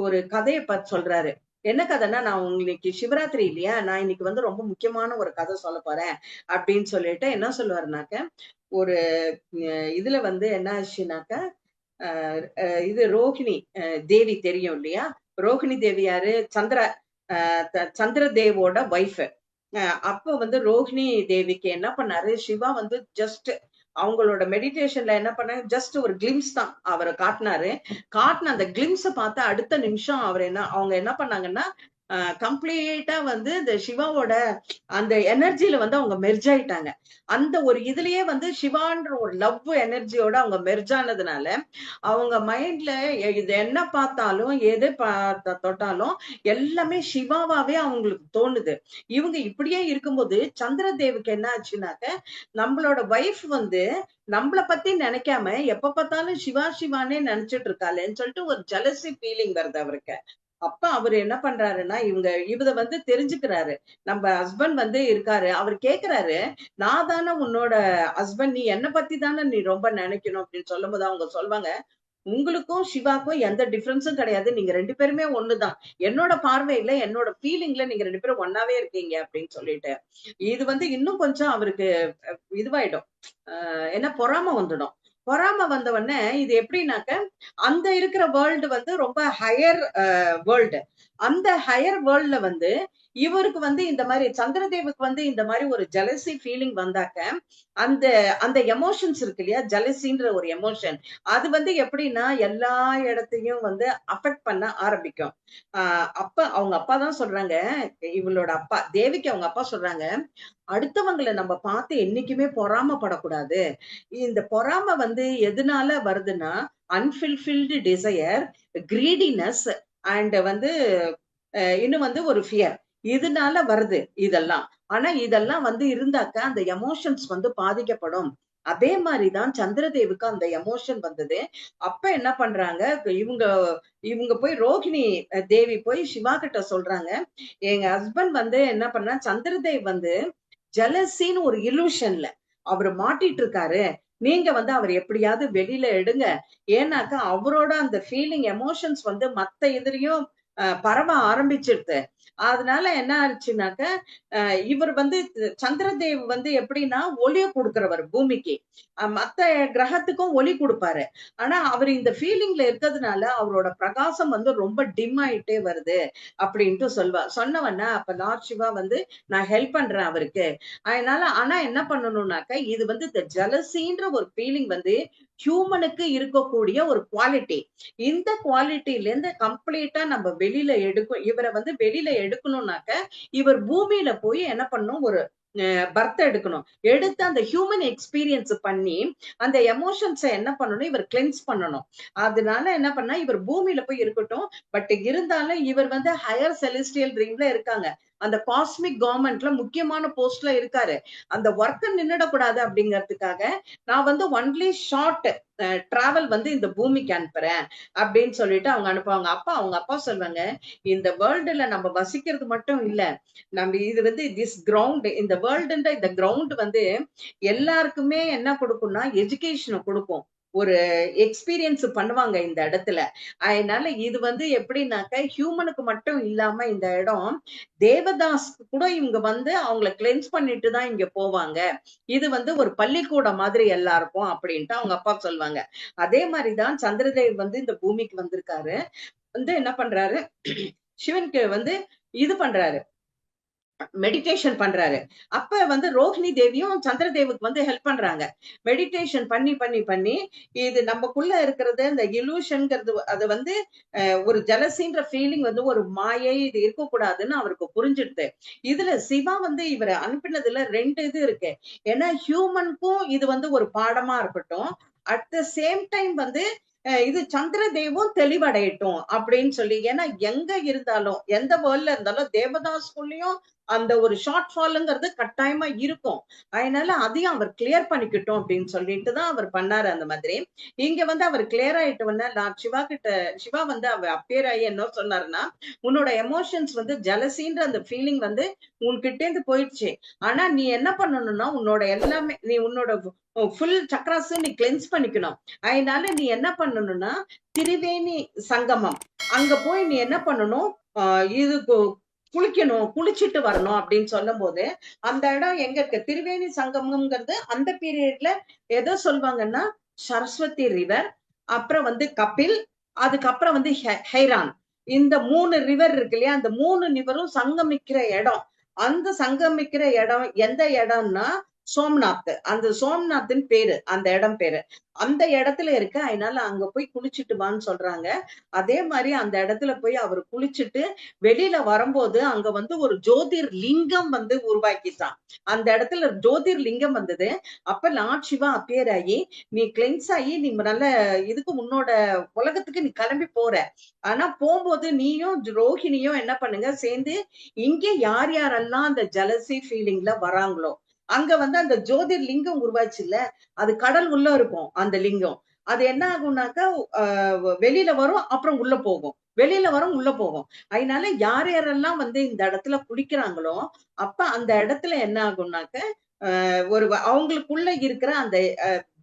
ஒரு கதையை பார்த்து சொல்றாரு. என்ன கதைன்னா, நான் உங்களுக்கு சிவராத்திரி இல்லையா, நான் இன்னைக்கு வந்து ரொம்ப முக்கியமான ஒரு கதை சொல்ல போறேன் அப்படின்னு சொல்லிட்டு என்ன சொல்லுவாருனாக்க, ஒரு இதுல வந்து என்ன ஆச்சுனாக்க, இது ரோஹிணி தேவி தெரியும் இல்லையா, ரோஹிணி தேவி யாரு, சந்திர தேவோட ஒய்ஃப். அப்ப வந்து ரோஹிணி தேவிக்கு என்ன பண்ணாரு, சிவா வந்து ஜஸ்ட் அவங்களோட மெடிடேஷன்ல என்ன பண்ணாங்க, ஜஸ்ட் ஒரு கிளிம்ஸ் தான் அவரை காட்டினாரு. காட்டின அந்த கிளிம்ஸ பார்த்து அடுத்த நிமிஷம் அவங்க என்ன பண்ணாங்கன்னா, கம்ப்ளீட்டா வந்து இந்த சிவாவோட அந்த எனர்ஜில வந்து அவங்க மெர்ஜ் ஆயிட்டாங்க. அந்த ஒரு இதுலயே வந்து சிவான்ற ஒரு லவ் எனர்ஜியோட அவங்க மெர்ஜ் ஆனதுனால அவங்க மைண்ட்ல இது என்ன பார்த்தாலும் எது தொட்டாலும் எல்லாமே சிவாவாவே அவங்களுக்கு தோணுது. இவங்க இப்படியே இருக்கும்போது சந்திரதேவுக்கு என்ன ஆச்சுனாக்க, நம்மளோட வைஃப் வந்து நம்மள பத்தி நினைக்காம எப்ப பார்த்தாலும் சிவா சிவானே நினைச்சிட்டு இருக்காளேன்னு சொல்லிட்டு ஒரு ஜெலசி ஃபீலிங் வருது அவருக்கு. அப்ப அவரு என்ன பண்றாருன்னா, இவத வந்து தெரிஞ்சுக்கிறாரு, நம்ம ஹஸ்பண்ட் வந்து இருக்காரு. அவர் கேக்குறாரு, நான் தானே உன்னோட ஹஸ்பண்ட், நீ என்ன பத்தி தானே நீ ரொம்ப நினைக்கணும் அப்படின்னு சொல்லும் போது அவங்க சொல்வாங்க, உங்களுக்கும் சிவாக்கும் எந்த டிஃபரன்ஸும் கிடையாது, நீங்க 2 பேருமே ஒண்ணுதான், என்னோட பார்வையில என்னோட ஃபீலிங்ல நீங்க 2 பேரும் ஒன்னாவே இருக்கீங்க அப்படின்னு சொல்லிட்டு. இது வந்து இன்னும் கொஞ்சம் அவருக்கு இதுவாயிடும், என்ன பொறாம வந்துடும். பொறாம வந்த உடனே இது எப்படின்னாக்க, அந்த இருக்கிற வேர்ல்டு வந்து ரொம்ப ஹையர் வேர்ல்டு. அந்த ஹையர் வேர்ல்ட்ல வந்து இவருக்கு வந்து இந்த மாதிரி சந்திரதேவுக்கு வந்து இந்த மாதிரி ஒரு ஜெலசி ஃபீலிங் வந்தாக்க, அந்த அந்த எமோஷன்ஸ் இருக்கு இல்லையா, ஜெலசின்ற ஒரு எமோஷன், அது வந்து எப்படின்னா எல்லா இடத்தையும் வந்து அஃபெக்ட் பண்ண ஆரம்பிக்கும். அப்ப அவங்க அப்பா தான் சொல்றாங்க, இவளோட அப்பா தேவிக்கு அவங்க அப்பா சொல்றாங்க, அடுத்தவங்களை நம்ம பார்த்து என்னைக்குமே பொறாமப்படக்கூடாது. இந்த பொறாம வந்து எதனால வருதுன்னா, அன்ஃபுல்ஃபில்டு டிசையர், கிரீடினஸ் அண்ட் வந்து இன்னும் வந்து ஒரு ஃபியர், இதனால வருது இதெல்லாம். ஆனா இதெல்லாம் வந்து இருந்தாக்க அந்த எமோஷன்ஸ் வந்து பாதிக்கப்படும். அதே மாதிரிதான் சந்திரதேவுக்கு அந்த எமோஷன் வந்தது. அப்ப என்ன பண்றாங்க, இவங்க இவங்க போய் ரோகிணி தேவி போய் சிவா கிட்ட சொல்றாங்க, எங்க ஹஸ்பண்ட் வந்து என்ன பண்ணா, சந்திரதேவ் வந்து ஜெலசின்னு ஒரு இலூஷன்ல அவரு மாட்டிட்டு இருக்காரு, நீங்க வந்து அவர் எப்படியாவது வெளியில எடுங்க, ஏன்னாக்கா அவரோட அந்த ஃபீலிங் எமோஷன்ஸ் வந்து மத்த எதிரியும் பரவ ஆரம்பிச்சிருது. அதனால என்ன ஆச்சுனாக்க, இவர் வந்து சந்திரதேவ் வந்து எப்படின்னா ஒளிய குடுக்கிறவர் பூமிக்கு. மத்த கிரகத்துக்கும் ஒளி குடுப்பாரு. ஆனா அவரு இந்த ஃபீலிங்ல இருக்கிறதுனால அவரோட பிரகாசம் வந்து ரொம்ப டிம் ஆயிட்டே வருது அப்படின்ட்டு சொல்வா. சொன்னவொன்னே அப்ப லார்ட் சிவா வந்து நான் ஹெல்ப் பண்றேன் அவருக்கு. அதனால ஆனா என்ன பண்ணணும்னாக்க, இது வந்து இந்த ஜெலசின்ற ஒரு ஃபீலிங் வந்து ஹியூமனுக்கு இருக்கக்கூடிய ஒரு குவாலிட்டி. இந்த குவாலிட்டில இருந்து கம்ப்ளீட்டா நம்ம வெளியில இவரை வந்து வெளியில எடுக்கணும்னாக்க, இவர் பூமியில போய் என்ன பண்ணணும், ஒரு பர்த் எடுக்கணும். எடுத்து அந்த ஹியூமன் எக்ஸ்பீரியன்ஸ் பண்ணி அந்த எமோஷன்ஸ என்ன பண்ணணும், இவர் கிளென்ஸ் பண்ணணும். அதனால என்ன பண்ணா, இவர் பூமியில போய் இருக்கட்டும். பட் இருந்தாலும் இவர் வந்து ஹையர் செலஸ்டியல் ட்ரீம்ல இருக்காங்க. அந்த காஸ்மிக் கவர்மெண்ட்ல முக்கியமான போஸ்ட்ல இருக்காரு. அந்த ஒர்க்க நின்னுடக்கூடாது அப்படிங்கிறதுக்காக நான் வந்து ஒன்லி ஷார்ட் டிராவல் வந்து இந்த பூமிக்கு அனுப்புறேன் அப்படின்னு சொல்லிட்டு அவங்க அனுப்புவாங்க. அப்ப அவங்க அப்பா சொல்லுவாங்க, இந்த வேர்ல்டுல நம்ம வசிக்கிறது மட்டும் இல்ல, நம்ம இது வந்து திஸ் கிரவுண்ட், இந்த வேர்ல்டுன்ற இந்த கிரவுண்ட் வந்து எல்லாருக்குமே என்ன கொடுக்கும்னா எஜுகேஷனை கொடுக்கும். ஒரு எக்ஸ்பீரியன்ஸ் பண்ணுவாங்க இந்த இடத்துல. அதனால இது வந்து எப்படின்னாக்க ஹியூமனுக்கு மட்டும் இல்லாம இந்த இடம் தேவதாஸ்க்கு கூட இவங்க வந்து அவங்கள கிளென்ஸ் பண்ணிட்டு தான் இங்க போவாங்க. இது வந்து ஒரு பள்ளிக்கூடம் மாதிரி எல்லாருக்கும் அப்படின்ட்டு அவங்க அப்பா சொல்லுவாங்க. அதே மாதிரிதான் சந்திரதேவ் வந்து இந்த பூமிக்கு வந்திருக்காரு. வந்து என்ன பண்றாரு, சிவனுக்கு வந்து இது பண்றாரு, மெடிடேஷன் பண்றாரு. அப்ப வந்து ரோஹிணி தேவியும் சந்திரதேவுக்கு வந்து ஹெல்ப் பண்றாங்க. மெடிடேஷன் பண்ணி பண்ணி பண்ணி இது நமக்குள்ள இருக்கிறது இந்த இலூஷன்ங்கிறது அது வந்து ஒரு ஜலசின்ற ஃபீலிங் வந்து ஒரு மாயை, இது இருக்கக்கூடாதுன்னு அவருக்கு புரிஞ்சிடுது. இதுல சிவா வந்து இவரை அனுப்பினதுல 2 இது இருக்கு. ஏன்னா ஹியூமனுக்கும் இது வந்து ஒரு பாடமா இருக்கட்டும், அட் த சேம் டைம் வந்து இது சந்திரதேவும் தெளிவடையட்டும் அப்படின்னு சொல்லி. ஏன்னா எங்க இருந்தாலும் எந்த வேர்ல்ட்ல இருந்தாலும் தேவதாஸ்குள்ளயும் அந்த ஒரு ஷார்ட் ஃபால்ங்கிறது கட்டாயமா இருக்கும். அதனால அதையும் அவர் கிளியர் பண்ணிக்கிட்டோம் அப்படின்னு சொல்லிட்டு தான் அவர் பண்ணாரு அந்த மாதிரி. இங்க வந்து அவர் கிளியர் ஆயிட்டு வந்து நான் சிவா வந்து அவர் அப்பியர் ஆகி என்ன சொன்னாருன்னா, உன்னோட எமோஷன்ஸ் வந்து ஜலசின்ற அந்த ஃபீலிங் வந்து உன்கிட்ட இருந்து போயிடுச்சு. ஆனா நீ என்ன பண்ணணும்னா உன்னோட எல்லாமே நீ உன்னோட ஃபுல் சக்ராஸும் நீ கிளென்ஸ் பண்ணிக்கணும். அதனால நீ என்ன பண்ணணும்னா திரிவேணி சங்கமம் அங்க போய் நீ என்ன பண்ணணும், இது குளிக்கணும், குளிச்சுட்டு வரணும் அப்படின்னு சொல்லும் போது அந்த இடம் எங்க இருக்கு, திரிவேணி சங்கமம்ங்கிறது அந்த பீரியட்ல எதோ சொல்லுவாங்கன்னா சரஸ்வதி ரிவர், அப்புறம் வந்து கபில், அதுக்கப்புறம் வந்து ஹைரான். இந்த 3 ரிவர் இருக்கு இல்லையா, அந்த 3 ரிவரும் சங்கமிக்கிற இடம். அந்த சங்கமிக்கிற இடம் எந்த இடம்னா சோம்நாத். அந்த சோம்நாத்ன்னு பேரு அந்த இடம் பேரு. அந்த இடத்துல இருக்கு. அதனால அங்க போய் குளிச்சுட்டு வான்னு சொல்றாங்க. அதே மாதிரி அந்த இடத்துல போய் அவர் குளிச்சுட்டு வெளியில வரும்போது அங்க வந்து ஒரு ஜோதிர் லிங்கம் வந்து உருவாக்கிட்டான். அந்த இடத்துல ஜோதிர் லிங்கம் வந்தது. அப்ப லார்ட் சிவா அப்பியர் ஆகி நீ கிளென்ஸ் ஆகி நீ நல்ல இதுக்கு உன்னோட உலகத்துக்கு நீ கிளம்பி போற. ஆனா போகும்போது நீயும் ரோஹிணியும் என்ன பண்ணுங்க சேர்ந்து இங்க யார் யாரெல்லாம் அந்த ஜலசி ஃபீலிங்ல வராங்களோ அங்க வந்து அந்த ஜோதிர் லிங்கம் உருவாச்சு இல்ல, அது கடல் உள்ள இருக்கும் அந்த லிங்கம். அது என்ன ஆகும்னாக்கா வெளியில வரும் அப்புறம் உள்ள போகும், வெளியில வரும் உள்ள போகும். அதனால யார் யாரெல்லாம் வந்து இந்த இடத்துல குளிக்கிறாங்களோ அப்ப அந்த இடத்துல என்ன ஆகும்னாக்க ஒரு அவங்களுக்குள்ள இருக்கிற அந்த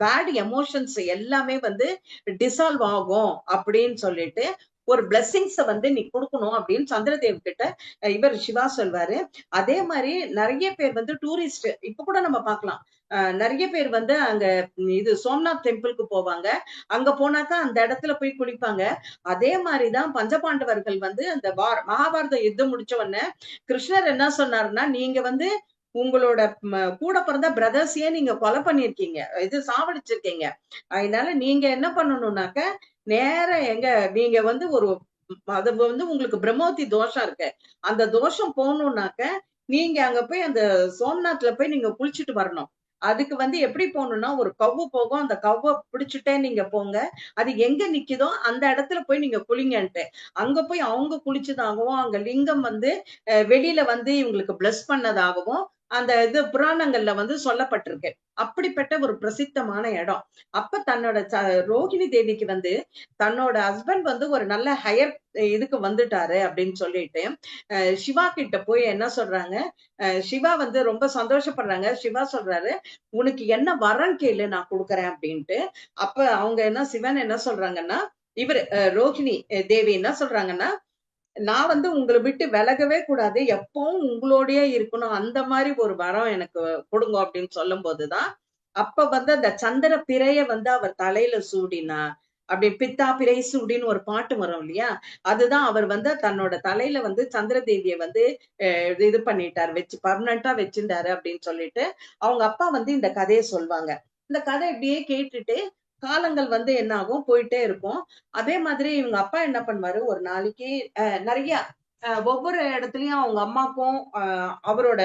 பேட் எமோஷன்ஸ் எல்லாமே வந்து டிசால்வ் ஆகும் அப்படின்னு சொல்லிட்டு ஒரு பிளெஸிங்ஸ வந்து நீ கொடுக்கணும் அப்படின்னு சந்திரதேவ் கிட்ட இவர் சிவா சொல்வாரு. அதே மாதிரி நிறைய பேர் வந்து டூரிஸ்ட் இப்ப கூட நம்ம பார்க்கலாம். நிறைய பேர் வந்து அங்க இது சோம்நாத் டெம்பிளுக்கு போவாங்க. அங்க போனாக்கா அந்த இடத்துல போய் குளிப்பாங்க. அதே மாதிரிதான் பஞ்சபாண்டவர்கள் வந்து அந்த மகாபாரத யுத்தம் முடிச்ச உடனே கிருஷ்ணர் என்ன சொன்னாருன்னா, நீங்க வந்து உங்களோட கூட பிறந்த பிரதர்ஸையே நீங்க கொலை பண்ணிருக்கீங்க, இது சாவடிச்சிருக்கீங்க. அதனால நீங்க என்ன பண்ணணும்னாக்க நேர எங்க நீங்க வந்து ஒரு அது வந்து உங்களுக்கு பிரம்மோத்தி தோஷம் இருக்கு. அந்த தோஷம் போகணும்னாக்க நீங்க அங்க போய் அந்த சோம்நாத்ல போய் நீங்க குளிச்சுட்டு வரணும். அதுக்கு வந்து எப்படி போகணும்னா ஒரு கவ்வு போகும், அந்த கவ்வ பிடிச்சுட்டே நீங்க போங்க. அது எங்க நிக்குதோ அந்த இடத்துல போய் நீங்க குளிங்கன்ட்டு. அங்க போய் அவங்க குளிச்சதாகவும் அங்க லிங்கம் வந்து வெளியில வந்து இவங்களுக்கு பிளஸ் பண்ணதாகவும் அந்த இது புராணங்கள்ல வந்து சொல்லப்பட்டிருக்கு. அப்படிப்பட்ட ஒரு பிரசித்தமான இடம். அப்ப தன்னோட ரோகிணி தேவிக்கு வந்து தன்னோட ஹஸ்பண்ட் வந்து ஒரு நல்ல ஹையர் இதுக்கு வந்துட்டாரு அப்படின்னு சொல்லிட்டு சிவா கிட்ட போய் என்ன சொல்றாங்க, சிவா வந்து ரொம்ப சந்தோஷப்படுறாங்க. சிவா சொல்றாரு, உனக்கு என்ன வரம் கேளு நான் கொடுக்குறேன் அப்படின்ட்டு. அப்ப அவங்க என்ன சிவன் என்ன சொல்றாங்கன்னா, இவரு ரோகிணி தேவி என்ன சொல்றாங்கன்னா, நான் வந்து உங்கள விட்டு விலகவே கூடாது. எப்பவும் உங்களோடயே இருக்கணும். அந்த மாரி ஒரு வரம் எனக்கு குடுங்க அப்படின்னு சொல்லும்போதுதான், அப்ப வந்து அந்த சந்திர பிறைய வந்து அவர் தலையில சூடினார். அப்படி பித்தா பிறை சூடின்னு ஒரு பாட்டு வரும் இல்லையா? அதுதான் அவர் வந்து தன்னோட தலையில வந்து சந்திர தேவிய வந்து இது பண்ணிட்டாரு. வச்சு பெர்மனன்ட்டா வச்சிருந்தாரு அப்படின்னு சொல்லிட்டு, அவங்க அப்பா வந்து இந்த கதைய சொல்வாங்க. இந்த கதை இப்படியே கேட்டுட்டு, காலங்கள் வந்து என்ன ஆகும்? போயிட்டே இருக்கும். அதே மாதிரி இவங்க அப்பா என்ன பண்ணுவாரு, ஒரு நாளைக்கு நெறைய ஒவ்வொரு இடத்துலயும் அவங்க அம்மாக்கும் அவரோட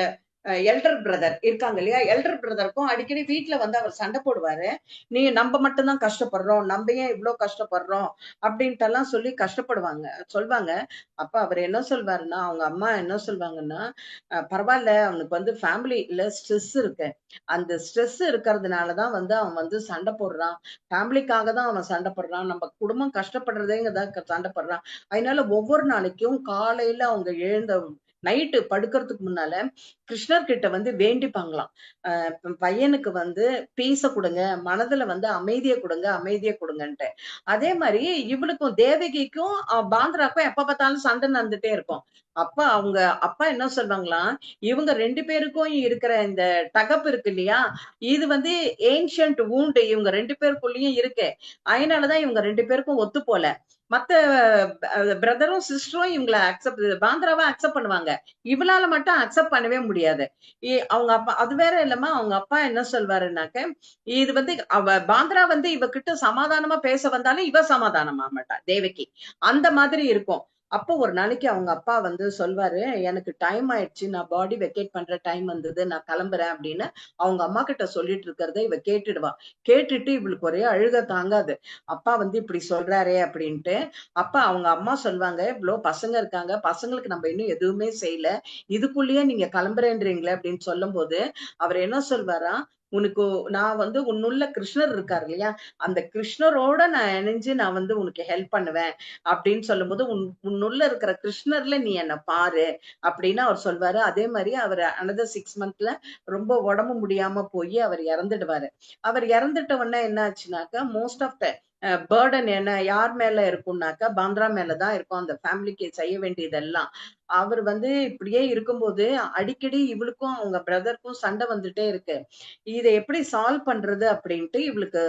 எல்டர் பிரதர் இருக்காங்க இல்லையா? எல்டர் பிரதருக்கும் அடிக்கடி வீட்ல வந்து அவர் சண்டை போடுவாரு. "நீ நம்ப மட்டும் தான் கஷ்டப்படுறோம். நம்ப ஏன் இவ்ளோ கஷ்டப்படுறோம்?" அப்படின்ட்டெல்லாம் சொல்லி கஷ்டப்படுவாங்க சொல்வாங்க. அப்ப அவரு என்ன சொல்வாருன்னா, அவங்க அம்மா என்ன சொல்வாங்கன்னா, பரவால்ல அவனுக்கு வந்து ஃபேமிலில ஸ்ட்ரெஸ் இருக்கு. அந்த ஸ்ட்ரெஸ் இருக்கிறதுனால தான் வந்து அவன் வந்து சண்டை போடுறான். ஃபேமிலிக்காக தான் அவன் சண்டை போடுறான். நம்ம குடும்பம் கஷ்டப்படுறதேங்கதான் சண்டை போடுறான். அதனால ஒவ்வொரு நாளைக்கும் காலையில அவங்க எழுந்த நைட்டு படுக்கறதுக்கு முன்னால கிருஷ்ணர் கிட்ட வந்து வேண்டிப்பாங்களாம். பையனுக்கு வந்து பீஸ குடுங்க, மனதுல வந்து அமைதிய குடுங்க, அமைதிய குடுங்கன்ட்டு. அதே மாரி இவளுக்கும் தேவகிக்கும் பாந்தராக்கும் எப்ப பார்த்தாலும் சண்டை நடந்துட்டே இருக்கும். அப்ப அவங்க அப்பா என்ன சொல்வாங்களாம், இவங்க 2 பேருக்கும் இருக்கிற இந்த டகப் இருக்கு இல்லையா? இது வந்து ஏன்ஷியன்ட் வூண்ட் இவங்க 2 பேருக்குள்ளயும் இருக்கு. அதனால தான் இவங்க 2 பேருக்கும் ஒத்து போல. மத்த பிரதரும், சிஸ்டரும் இவங்கள பாந்தராவ அக்செப்ட் பண்ணுவாங்க. இவளால மட்டும் அக்செப்ட் பண்ணவே முடியாது. அவங்க அப்பா அது வேற இல்லம்மா, அவங்க அப்பா என்ன சொல்வாருன்னாக்க, இது வந்து பாந்தரா வந்து இவகிட்ட சமாதானமா பேச வந்தாலும், இவ சமாதானமா மாட்டா, தேவகி. அந்த மாதிரி இருக்கும். அப்போ ஒரு நாளைக்கு அவங்க அப்பா வந்து சொல்வாரு, "எனக்கு டைம் ஆயிடுச்சு. நான் பாடி வெக்கேட் பண்ற டைம் வந்தது. நான் கிளம்புறேன்" அப்படின்னு அவங்க அம்மா கிட்ட சொல்லிட்டு இருக்கிறத இவ கேட்டுடுவா. கேட்டுட்டு இவளுக்கு ஒரே அழுகை தாங்காது. அப்பா வந்து இப்படி சொல்றாரே அப்படின்ட்டு. அப்ப அவங்க அம்மா சொல்வாங்க, "இவ்ளோ பசங்க இருக்காங்க. பசங்களுக்கு நம்ம இன்னும் எதுவுமே செய்யல. இதுக்குள்ளேயே நீங்க கிளம்புறேன்றீங்களே" அப்படின்னு சொல்லும்போது, அவர் என்ன சொல்வாராம், "உனக்கு நான் வந்து உன்னுள்ள கிருஷ்ணர் இருக்காரு இல்லையா? அந்த கிருஷ்ணரோட நான் இணைஞ்சு நான் வந்து உனக்கு ஹெல்ப் பண்ணுவேன்." அப்படின்னு சொல்லும்போது, உன்னுள்ள இருக்கிற கிருஷ்ணர்ல நீ என்ன பாரு." அப்படின்னு அவர் சொல்வாரு. அதே மாரி அவரு அனதர் 6 மந்த்ல ரொம்ப உடம்பு முடியாம போயி அவர் இறந்துடுவாரு. அவர் இறந்துட்ட உடனே என்ன ஆச்சுனாக்கா, மோஸ்ட் ஆஃப் த பர்டன் என்ன யார் மேல இருக்கும்னாக்கா, பாந்திரா மேல தான் இருக்கும். அந்த ஃபேமிலிக்கு செய்ய வேண்டியதெல்லாம். அவர் வந்து இப்படியே இருக்கும்போது, அடிக்கடி இவளுக்கும் அவங்க பிரதருக்கும் சண்டை வந்துட்டே இருக்கு. இத எப்படி சால்வ் பண்றது அப்படின்ட்டு இவளுக்கு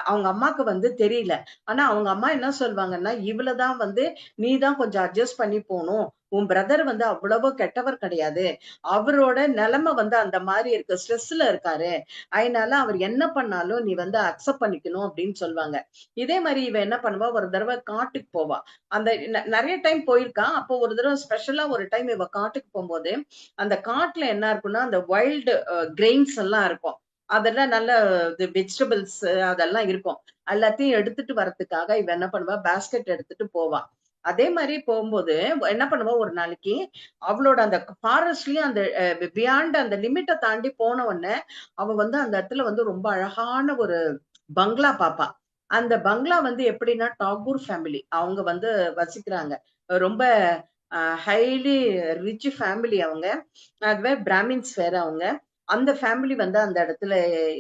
அவங்க அம்மாக்கு வந்து தெரியல. ஆனா அவங்க அம்மா என்ன சொல்வாங்கன்னா, "இவள தான் வந்து நீ தான் கொஞ்சம் அட்ஜஸ்ட் பண்ணி போணும். உன் பிரதர் வந்து அவ்வளவு கெட்டவர் கிடையாது. அவரோட நிலைமை வந்து அந்த மாரி இருக்கு. ஸ்ட்ரெஸ்ல இருக்காரு. அதனால அவர் என்ன பண்ணாலும் நீ வந்து அக்செப்ட் பண்ணிக்கணும்" அப்படின்னு சொல்வாங்க. இதே மாரி இவ என்ன பண்ணுவா, ஒரு தடவ காட்டுக்கு போவா. அந்த நெறைய டைம் போயிருக்கா. அப்போ ஒரு தடவ ஸ்பெஷலா ஒரு டைம் இவ காட்டுக்கு போம்போது, அந்த காட்டுல என்ன இருக்கும்னா, அந்த வைல்டு கிரெயின்ஸ் எல்லாம் இருக்கும். அதெல்லாம் நல்ல வெஜிடபிள்ஸ் அதெல்லாம் இருக்கும். எல்லாத்தையும் எடுத்துட்டு வரதுக்காக இவ என்ன பண்ணுவா, பாஸ்கெட் எடுத்துட்டு போவா. அதே மாரி போம்போது என்ன பண்ணுவா, ஒரு நாளைக்கு அவளோட அந்த ஃபாரஸ்ட்லயும் அந்த பியாண்ட் அந்த லிமிட்ட தாண்டி போன உடனே, அவ வந்து அந்த இடத்துல வந்து ரொம்ப அழகான ஒரு பங்களா பாப்பா. அந்த பங்களா வந்து எப்படின்னா, டாகூர் ஃபேமிலி. அவங்க வந்து வசிக்கிறாங்க. ரொம்ப ஹைலி ரிச் ஃபேமிலி அவங்க. அதுவே பிராமின்ஸ் வேற அவங்க. அந்த ஃபேமிலி வந்து அந்த இடத்துல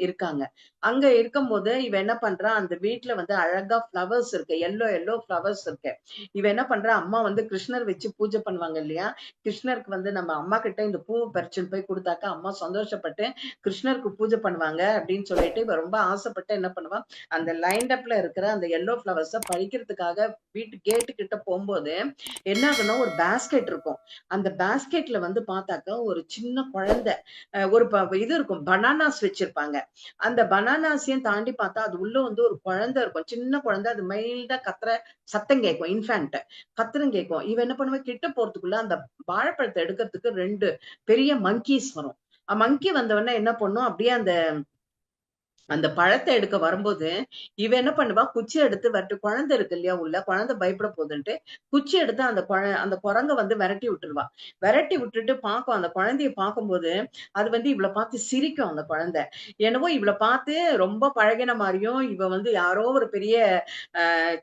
இருக்காங்க. அங்க இருக்கும்போது, இவ என்ன பண்றா, அந்த வீட்ல வந்து அழகா ஃப்ளவர்ஸ் இருக்கு. எல்லோ எல்லோ ஃப்ளவர்ஸ் இருக்கு. இவ என்ன பண்றா, அம்மா வந்து கிருஷ்ணர் வச்சு பூஜை பண்ணுவாங்க இல்லையா? கிருஷ்ணருக்கு வந்து நம்ம அம்மா கிட்ட இந்த பூவ பறிச்சுன்னு போய் குடுத்தாக்கா, அம்மா சந்தோஷப்பட்டு கிருஷ்ணருக்கு பூஜை பண்ணுவாங்க அப்படின்னு சொல்லிட்டு, இவ ரொம்ப ஆசைப்பட்டு என்ன பண்ணுவா, அந்த லைன்ட் அப்ல இருக்கிற அந்த எல்லோ ஃப்ளவர்ஸ பறிக்கிறதுக்காக வீட்டு கேட்டு கிட்ட போம்போது, என்ன ஆகும்னா ஒரு பாஸ்கெட் இருக்கும். அந்த பாஸ்கெட்ல வந்து பார்த்தாக்கா, ஒரு சின்ன குழந்தை ஒரு இது இருக்கும். பனானாஸ் வச்சிருப்பாங்க. அந்த பனானாஸையும் தாண்டி பார்த்தா, அது உள்ள வந்து ஒரு குழந்தை இருக்கும். சின்ன குழந்தை. அது மைல்டா கத்துற சத்தம் கேட்கும். இன்ஃபான்ட் கத்துறம் கேட்கும். இவ என்ன பண்ணுவா, கிட்ட போறதுக்குள்ள அந்த வாழைப்பழத்த எடுக்கிறதுக்கு 2 பெரிய மங்கீஸ் வரும். மங்கி வந்த உடனே என்ன பண்ணும், அப்படியே அந்த அந்த பழத்த எடுக்க வரும்போது, இவ என்ன பண்ணுவா, குச்சி எடுத்து வரட்டு குழந்தை இருக்கு இல்லையா உள்ள, குழந்தை பயப்பட போதுன்ட்டு, குச்சி எடுத்து அந்த குரங்க வந்து விரட்டி விட்டுருவா. விரட்டி விட்டுட்டு பார்க்கும். அந்த குழந்தைய பார்க்கும்போது, அது வந்து இவள பார்த்து சிரிக்கும் அந்த குழந்தை. என்னவோ இவள பார்த்து ரொம்ப பழகின மாரியும், இவ வந்து யாரோ ஒரு பெரிய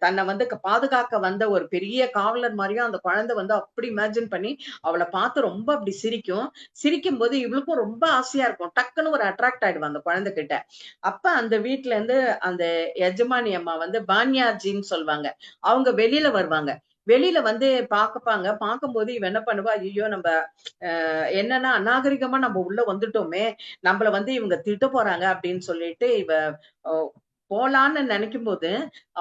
தன்னை வந்து பாதுகாக்க வந்த ஒரு பெரிய காவலர் மாரியும் அந்த குழந்தை வந்து அப்படி இமேஜின் பண்ணி அவளை பார்த்து ரொம்ப அப்படி சிரிக்கும். சிரிக்கும் போது இவளுக்கும் ரொம்ப ஆசையா இருக்கும். டக்குன்னு ஒரு அட்ராக்ட் ஆயிடுவா அந்த குழந்தை கிட்ட. அப்ப அந்த வீட்ல இருந்து அந்த எஜமானி அம்மா வந்து பான்யாஜின்னு சொல்லுவாங்க. அவங்க வெளியில வருவாங்க. வெளியில வந்து பாக்கப்பாங்க. பாக்கும்போது இவ என்ன பண்ணுவா, ஐயோ நம்ம என்னன்னா அநாகரிகமா நம்ம உள்ள வந்துட்டோமே, நம்மள வந்து இவங்க திட்ட போறாங்க அப்படின்னு சொல்லிட்டு இவ அஹ், போலான்னு நினைக்கும் போது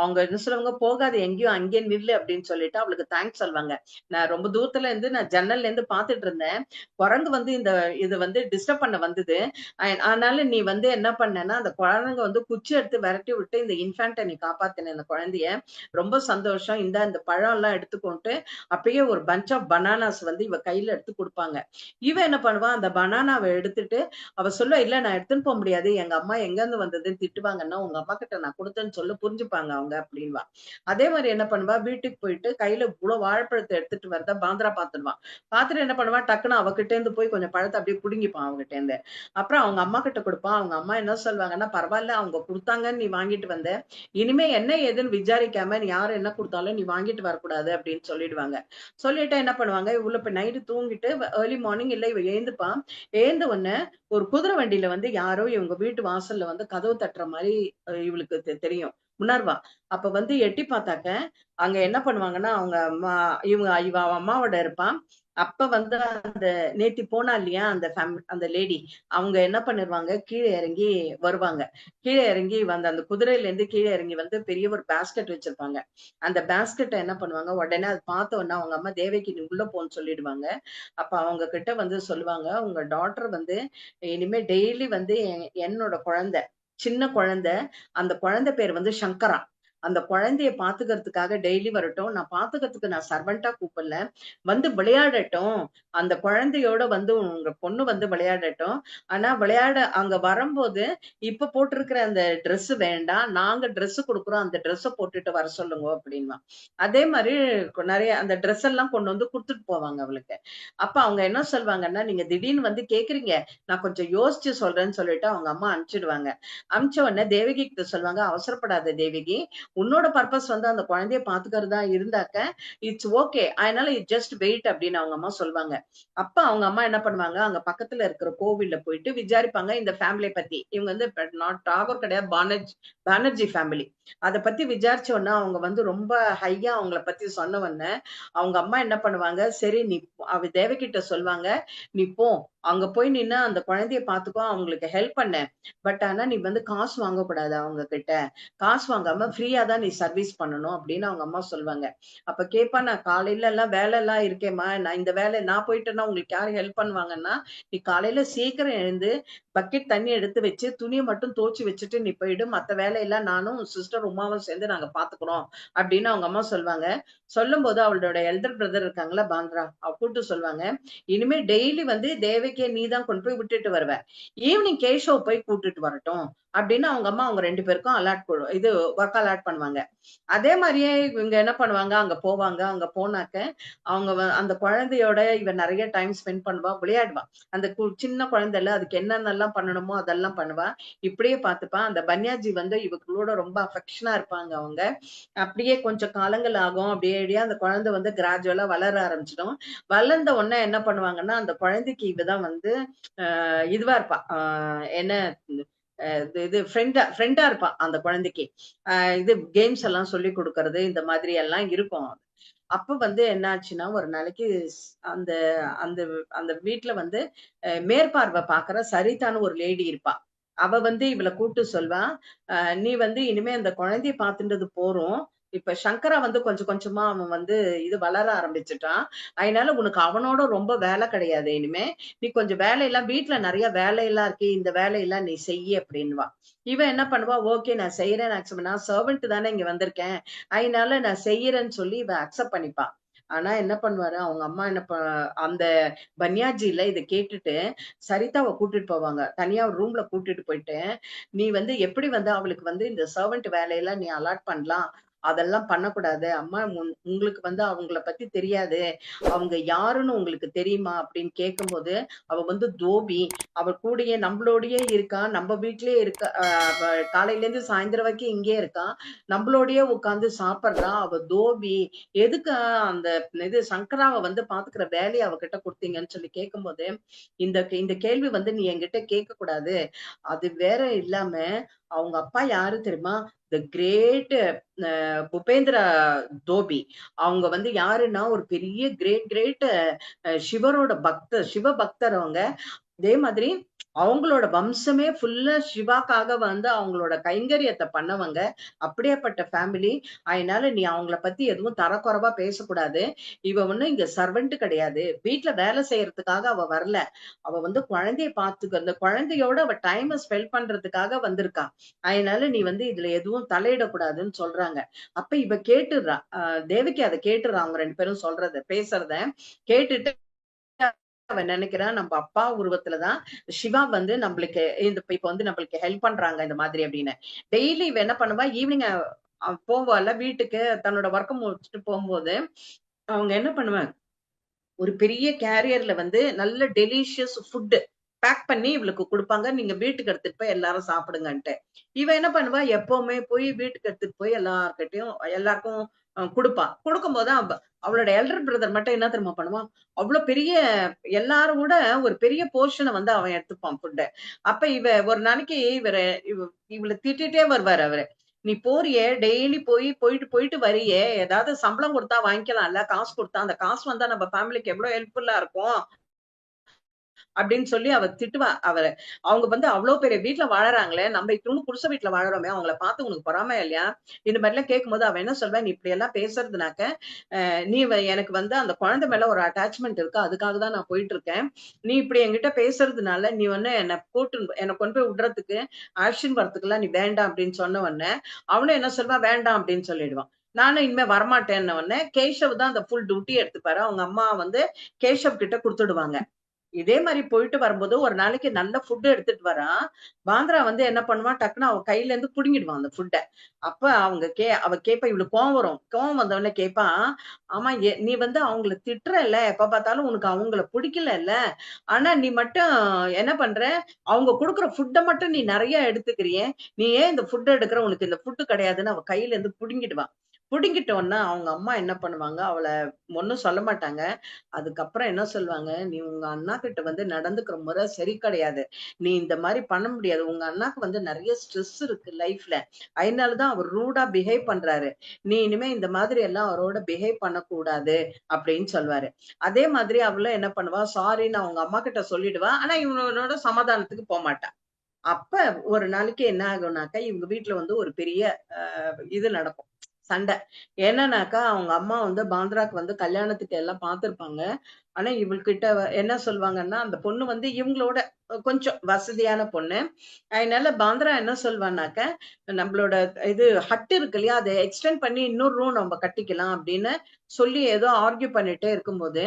அவங்க என்ன சொல்லுவாங்க, போகாத எங்கேயும் அங்கேயே நில்லு அப்படின்னு சொல்லிட்டு அவளுக்கு தேங்க்ஸ் சொல்லுவாங்க. நான் ரொம்ப தூரத்துல இருந்து நான் ஜன்னல்ல இருந்து பாத்துட்டு இருந்தேன். குரங்கு வந்து இது வந்து டிஸ்டர்ப் பண்ண வந்தது. அதனால நீ வந்து என்ன பண்ணேன்னா அந்த குழந்தைங்க வந்து குச்சி எடுத்து விரட்டி விட்டு இந்த இன்ஃபேண்ட்டை நீ காப்பாத்தின இந்த குழந்தைய. ரொம்ப சந்தோஷம். இந்த பழம் எல்லாம் எடுத்துக்கொண்டு அப்படியே ஒரு பஞ்ச் ஆஃப் பனானாஸ் வந்து இவ கையில எடுத்து கொடுப்பாங்க. இவ என்ன பண்ணுவா, அந்த பனானாவை எடுத்துட்டு அவ சொல்லுவா, இல்ல நான் எடுத்துன்னு போக முடியாது, எங்க அம்மா எங்க இருந்து வந்ததுன்னு திட்டுவாங்கன்னா உங்க அம்மா கிட்ட நான் கொடுத்தேன்னு சொல்ல புரிஞ்சுப்பாங்க அவங்க அப்படின்வா. அதே மாதிரி என்ன பண்ணுவா, வீட்டுக்கு போயிட்டு கையில இவ்வளவு வாழைப்பழத்தை எடுத்துட்டு வரத பாந்திரா பாத்துடுவான். பாத்துட்டு என்ன பண்ணுவா, டக்குன்னு அவகிட்ட இருந்து போய் கொஞ்சம் பழத்தை அப்படியே புடுங்கிப்பான் அவகிட்ட இருந்து. அப்புறம் அவங்க அம்மா கிட்ட கொடுப்பான். அவங்க அம்மா என்ன சொல்லுவாங்கன்னா, பரவாயில்ல அவங்க கொடுத்தாங்கன்னு நீ வாங்கிட்டு வந்த, இனிமே என்ன ஏதுன்னு விசாரிக்காம நீ யாரு என்ன கொடுத்தாலும் நீ வாங்கிட்டு வரக்கூடாது அப்படின்னு சொல்லிடுவாங்க. சொல்லிட்டு என்ன பண்ணுவாங்க, இவ்வளவு இப்ப நைட்டு தூங்கிட்டு ஏர்லி மார்னிங் இல்ல இவ எழுந்துப்பான். எழுந்த உடனே ஒரு குதிரை வண்டியில வந்து யாரோ இவங்க வீட்டு வாசல்ல வந்து கதவு தட்டுற மாதிரி இவளுக்கு தெரியும், உணர்வா. அப்ப வந்து எட்டி பார்த்தாக்க அங்க என்ன பண்ணுவாங்கன்னா, அவங்க அம்மா, இவ அவ அம்மாவோட இருப்பான். அப்ப வந்து அந்த நேத்தி போனா இல்லையா அந்த லேடி, அவங்க என்ன பண்ணிருவாங்க, கீழே இறங்கி வருவாங்க. கீழே இறங்கி வந்து அந்த குதிரையில இருந்து கீழே இறங்கி வந்து பெரிய ஒரு பேஸ்கெட் வச்சிருப்பாங்க. அந்த பேஸ்கெட்டை என்ன பண்ணுவாங்க, உடனே அது பார்த்த உடனே அவங்க அம்மா தேவகி நீ உள்ள போன்னு சொல்லிடுவாங்க. அப்ப அவங்க கிட்ட வந்து சொல்லுவாங்க, உங்க டாட்டர் வந்து இனிமே டெய்லி வந்து என்னோட குழந்தை, சின்ன குழந்தை, அந்த குழந்தை பேர் வந்து சங்கரா. அந்த குழந்தைய பாத்துக்கிறதுக்காக டெய்லி வரட்டும். நான் பாத்துக்கிறதுக்கு நான் சர்வெண்டா கூப்பிடல, வந்து விளையாடட்டும். அந்த குழந்தையோட வந்து உங்க பொண்ணு வந்து விளையாடட்டும். ஆனா விளையாட அங்க வரும்போது இப்ப போட்டிருக்கிற அந்த Dress வேண்டாம், நாங்க Dress கொடுக்குறோம், அந்த Dress போட்டுட்டு வர சொல்லுங்க அப்படின்வா. அதே மாதிரி நிறைய அந்த Dress எல்லாம் கொண்டு வந்து கொடுத்துட்டு போவாங்க அவளுக்கு. அப்ப அவங்க என்ன சொல்வாங்கன்னா, நீங்க திடீர்னு வந்து கேக்குறீங்க, நான் கொஞ்சம் யோசிச்சு சொல்றேன்னு சொல்லிட்டு அவங்க அம்மா அனுப்பிச்சிடுவாங்க. அனுப்பிச்ச உடனே தேவகி கிட்ட சொல்லுவாங்க, அவசரப்படாத தேவகி, உன்னோட பர்பஸ் வந்து அந்த குழந்தைய பாத்துக்கிறதா இருந்தாக்க இட்ஸ் ஓகே, அதனால ஜஸ்ட் வெயிட் அப்படின்னு அவங்க அம்மா சொல்லுவாங்க. அப்ப அவங்க அம்மா என்ன பண்ணுவாங்க, அங்க பக்கத்துல இருக்கிற கோவில்ல போயிட்டு விசாரிப்பாங்க இந்த ஃபேமிலியை பத்தி. இவங்க வந்து நாட் டாகூர் கிடையாது, பானர்ஜி ஃபேமிலி. அதை பத்தி விசாரிச்ச உடனே அவங்க வந்து ரொம்ப ஹையா அவங்கள பத்தி சொன்ன உடனே அவங்க அம்மா என்ன பண்ணுவாங்க, சரி நீ அவ தேவகிட்ட சொல்லுவாங்க, நீ போ, அங்க போய் நின்னா அந்த குழந்தைய பாத்துக்கோ, அவங்களுக்கு ஹெல்ப் பண்ண, பட் ஆனா நீ வந்து காசு வாங்கக்கூடாது அவங்க கிட்ட, காசு வாங்காம ஃப்ரீயா தான் நீ சர்வீஸ் பண்ணணும் அப்படின்னு அவங்க அம்மா சொல்லுவாங்க. அப்ப கேப்பா, நான் காலையில எல்லாம் வேலை எல்லாம் இருக்கேம்மா, நான் இந்த வேலை நான் போயிட்டேன்னா உங்களுக்கு யாரு ஹெல்ப் பண்ணுவாங்கன்னா, நீ காலையில சீக்கிரம் எழுந்து பக்கெட் தண்ணி எடுத்து வச்சு துணியை மட்டும் துவச்சு வச்சுட்டு நீ போயிடு, மத்த வேலையெல்லாம் நானும் சிஸ்டர் உமாவும் சேர்ந்து நாங்க பாத்துக்கிறோம் அப்படின்னு அவங்க அம்மா சொல்லுவாங்க. சொல்லும் போது அவளோட எல்டர் பிரதர் இருக்காங்களா பாந்திரா, அவ கூப்பிட்டு சொல்லுவாங்க, இனிமே டெய்லி வந்து தேவகியை நீ தான் கொண்டு போய் விட்டுட்டு வருவ, ஈவினிங் கேஷவ் போய் கூட்டிட்டு வரட்டும் அப்படின்னு அவங்க அம்மா அவங்க 2 பேருக்கும் இது ஒர்க் அலாட் பண்ணுவாங்க. அதே மாதிரியே இவங்க என்ன பண்ணுவாங்க, அங்க போவாங்க. அங்க போனாக்க அவங்க அந்த குழந்தையோட இவ நிறைய டைம் ஸ்பெண்ட் பண்ணுவா, விளையாடுவா. அந்த சின்ன குழந்தைல அதுக்கு என்னென்னலாம் பண்ணணுமோ அதெல்லாம் பண்ணுவா. இப்படியே பார்த்துப்பா. அந்த பன்யாஜி வந்து இவங்களோட ரொம்ப அஃபெக்ஷனா இருப்பாங்க அவங்க. அப்படியே கொஞ்சம் காலங்கள் ஆகும். அப்படியே அந்த குழந்தை வந்து கிராஜுவலா வளர ஆரம்பிச்சிடும். வளர்ந்த உடனே என்ன பண்ணுவாங்கன்னா, அந்த குழந்தைக்கு இவதான் வந்து இதுவா இருப்பா. என்ன இது ஃப்ரெண்டா இருப்பா அந்த குழந்தைக்கு. இது கேம்ஸ் எல்லாம் சொல்லி கொடுக்கறது, இந்த மாதிரி எல்லாம் இருக்கும். அப்ப வந்து என்ன ஆச்சுன்னா, ஒரு நாளைக்கு அந்த அந்த அந்த வீட்ல வந்து மேற்பார்வை பாக்குற சரிதான்னு ஒரு லேடி இருப்பா. அவ வந்து இவள கூப்பிட்டு சொல்வா, நீ வந்து இனிமே அந்த குழந்தைய பாத்துன்றது போறோம். இப்ப சங்கரா வந்து கொஞ்சம் கொஞ்சமா அவன் வந்து இது வளர ஆரம்பிச்சுட்டான். அதனால உனக்கு அவனோட ரொம்ப வேலை கிடையாது இனிமே. நீ கொஞ்சம் வேலையெல்லாம் வீட்ல நிறைய வேலையெல்லாம் இருக்கு, இந்த வேலையெல்லாம் நீ செய்ய அப்படின்னுவா. இவன் என்ன பண்ணுவா, ஓகே நான் செய்யறேன், நான் சர்வெண்ட் தானே இங்க வந்திருக்கேன், அதனால நான் செய்யறேன்னு சொல்லி இவ அக்செப்ட் பண்ணிப்பா. ஆனா என்ன பண்ணுவாரு அவங்க அம்மா, அந்த பன்யாஜில இதை கேட்டுட்டு சரிதாவை கூட்டிட்டு போவாங்க. தனியா ஒரு ரூம்ல கூட்டிட்டு போயிட்டு, நீ வந்து எப்படி வந்து அவளுக்கு வந்து இந்த சர்வெண்ட் வேலையெல்லாம் நீ அலாட் பண்ணலாம், அதெல்லாம் பண்ணக்கூடாது அம்மா, உங்களுக்கு வந்து அவங்கள பத்தி தெரியாது, அவங்க யாருன்னு உங்களுக்கு தெரியுமா அப்படின்னு கேட்கும்போது, அவ வந்து தோபி, அவ கூடயே நம்மளோடயே இருக்கா, நம்ம வீட்லயே இருக்கா, காலையில இருந்து சாயந்தரம் வரைக்கும் இங்கே இருக்கா, நம்மளோடயே உட்கார்ந்து சாப்பிடுறா, அவ தோபி, எதுக்கு அந்த இது சங்கராவை வந்து பாத்துக்கிற வேலையை அவகிட்ட கொடுத்தீங்கன்னு சொல்லி கேட்கும்போது, இந்த இந்த கேள்வி வந்து நீ என்கிட்ட கேட்க கூடாது, அது வேற இல்லாம அவங்க அப்பா யாரு தெரியுமா? The great Bhupendra Dobhi. அவங்க வந்து யாருன்னா ஒரு பெரிய கிரேட் கிரேட் சிவரோட பக்தர், சிவ பக்தர் அவங்க. அதே மாதிரி அவங்களோட வம்சமே ஃபுல்லா சிவாக்காக வந்து அவங்களோட கைங்கரியத்தை பண்ணவங்க. அப்படியேப்பட்ட ஃபேமிலி. அதனால நீ அவங்கள பத்தி எதுவும் தரக்குறைவா பேசக்கூடாது. இவ ஒண்ணும் இங்க சர்வெண்ட் கிடையாது. வீட்ல வேலை செய்யறதுக்காக அவ வரல. அவ வந்து குழந்தைய பாத்துக்க, அந்த குழந்தையோட அவ டைம் ஸ்பெண்ட் பண்றதுக்காக வந்திருக்கா. அதனால நீ வந்து இதுல எதுவும் தலையிடக்கூடாதுன்னு சொல்றாங்க. அப்ப இவ கேட்டுடுறா. தேவகி அதை கேட்டுடுறா, அவங்க 2 பேரும் சொல்றத பேசுறத கேட்டுட்டு அவன் நினைக்கிறான் நம்ம அப்பா உருவத்துலதான் சிவா வந்து நம்மளுக்கு இந்த இப்ப வந்து நம்மளுக்கு ஹெல்ப் பண்றாங்க இந்த மாதிரி அப்படின்னு. டெய்லி இவ என்ன பண்ணுவா, ஈவினிங் போவால வீட்டுக்கு, தன்னோட ஒர்க்க முடிச்சுட்டு போகும்போது அவங்க என்ன பண்ணுவாங்க, ஒரு பெரிய கேரியர்ல வந்து நல்ல டெலிஷியஸ் ஃபுட் பேக் பண்ணி இவளுக்கு கொடுப்பாங்க. நீங்க வீட்டுக்கு எடுத்துட்டு போய் எல்லாரும் சாப்பிடுங்கன்ட்டு. இவ என்ன பண்ணுவா, எப்பவுமே போய் வீட்டுக்கு எடுத்துட்டு போய் எல்லாருக்கும் குடுப்பா. கொடுக்கும்போது அவளோட எல்டர் பிரதர் மட்டும் என்ன தெரியுமா பண்ணுவான், அவ்வளவு பெரிய எல்லாரும் கூட ஒரு பெரிய போர்ஷனை வந்து அவன் எடுத்துப்பான் ஃபுட்ட. அப்ப இவ ஒரு நாளைக்கு இவளை திட்டிட்டே வருவாரு அவரு. நீ போறியே, டெய்லி போயிட்டு போயிட்டு வரியே, ஏதாவது சம்பளம் கொடுத்தா வாங்கிக்கலாம்ல, காசு கொடுத்தா, அந்த காசு வந்தா நம்ம ஃபேமிலிக்கு எவ்வளவு ஹெல்ப்ஃபுல்லா இருக்கும் அப்படின்னு சொல்லி அவ திட்டுவா அவரை. அவங்க வந்து அவ்வளவு பெரிய வீட்டுல வாழறாங்களே, நம்ம இத்தோண்டு குடிசை வீட்டுல வாழறோமே, அவங்கள பார்த்து உனக்கு பொறாமை இல்லையா? இந்த மாதிரி எல்லாம் கேட்கும்போது அவன் என்ன சொல்வேன், நீ இப்படி எல்லாம் பேசுறதுனாக்க நீ எனக்கு வந்து அந்த குழந்தை மேல ஒரு அட்டாச்மெண்ட் இருக்கு, அதுக்காக தான் நான் போயிட்டு இருக்கேன். நீ இப்படி என்கிட்ட பேசுறதுனால நீ வந்து என்னை கொண்டு போய் விடுறதுக்கு ஆக்ஷன் வரத்துக்குலாம் நீ வேண்டாம் அப்படின்னு சொன்ன உடனே அவனும் என்ன சொல்வான், வேண்டாம் அப்படின்னு சொல்லிடுவான். நானும் இனிமே வரமாட்டேன்ன உடனே கேஷவ் தான் அந்த ஃபுல் டியூட்டி எடுத்துப்பாரு. அவங்க அம்மா வந்து கேஷவ் கிட்ட கொடுத்துடுவாங்க. இதே மாதிரி போயிட்டு வரும்போது ஒரு நாளைக்கு நல்ல ஃபுட் எடுத்துட்டு வரான். பாந்திரா வந்து என்ன பண்ணுவான், டக்குன்னு அவ கையில இருந்து புடுங்கிடுவான் அந்த ஃபுட்ட. அப்ப அவ கேப்பா, இவளுக்கு கோவம் வரும். கோவம் வந்தவொடனே கேட்பான், ஆமா நீ வந்து அவங்கள திட்டுறல்ல, எப்ப பார்த்தாலும் உனக்கு அவங்கள பிடிக்கலல்ல, ஆனா நீ மட்டும் என்ன பண்ற, அவங்க குடுக்குற ஃபுட்ட மட்டும் நீ நிறைய எடுத்துக்கிறியே, நீ ஏன் இந்த ஃபுட் எடுக்கிற, உனக்கு இந்த ஃபுட் கிடையாதுன்னு அவ கையில இருந்து புடுங்கிடுவான். புடுங்கிட்டோன்னா அவங்க அம்மா என்ன பண்ணுவாங்க, அவள ஒண்ணும் சொல்ல மாட்டாங்க. அதுக்கப்புறம் என்ன சொல்லுவாங்க, நீ உங்க அண்ணா கிட்ட வந்து நடந்துக்கிற முறை சரி கிடையாது. நீ இந்த மாதிரி பண்ண முடியாது. உங்க அண்ணாக்கு வந்து நிறைய ஸ்ட்ரெஸ் இருக்கு லைஃப்ல. அதனாலதான் அவர் ரூடா பிஹேவ் பண்றாரு. நீ இனிமே இந்த மாதிரி எல்லாம் அவரோட பிஹேவ் பண்ணக்கூடாது அப்படின்னு சொல்லுவாரு. அதே மாதிரி அவளும் என்ன பண்ணுவா, சாரின்னு அவங்க அம்மா கிட்ட சொல்லிடுவா. ஆனா இவனோட சமாதானத்துக்கு போக மாட்டா. அப்ப ஒரு நாளைக்கு என்ன ஆகும்னாக்கா, இவங்க வீட்டுல வந்து ஒரு பெரிய இது நடக்கும், சண்டை. என்னன்னாக்கா, அவங்க அம்மா வந்து பாந்திராக்கு வந்து கல்யாணத்துக்கு எல்லாம் பார்த்திருப்பாங்க. ஆனா இவள்கிட்ட என்ன சொல்லுவாங்கன்னா, அந்த பொண்ணு வந்து இவங்களோட கொஞ்சம் வசதியான பொண்ணு. அதனால பாந்திரா என்ன சொல்வான்னாக்க, நம்மளோட இது ஹட் இருக்கு இல்லையா, அதை எக்ஸ்டெண்ட் பண்ணி இன்னொரு ரூம் நம்ம கட்டிக்கலாம் அப்படின்னு சொல்லி ஏதோ ஆர்கியூ பண்ணிட்டே இருக்கும்போது,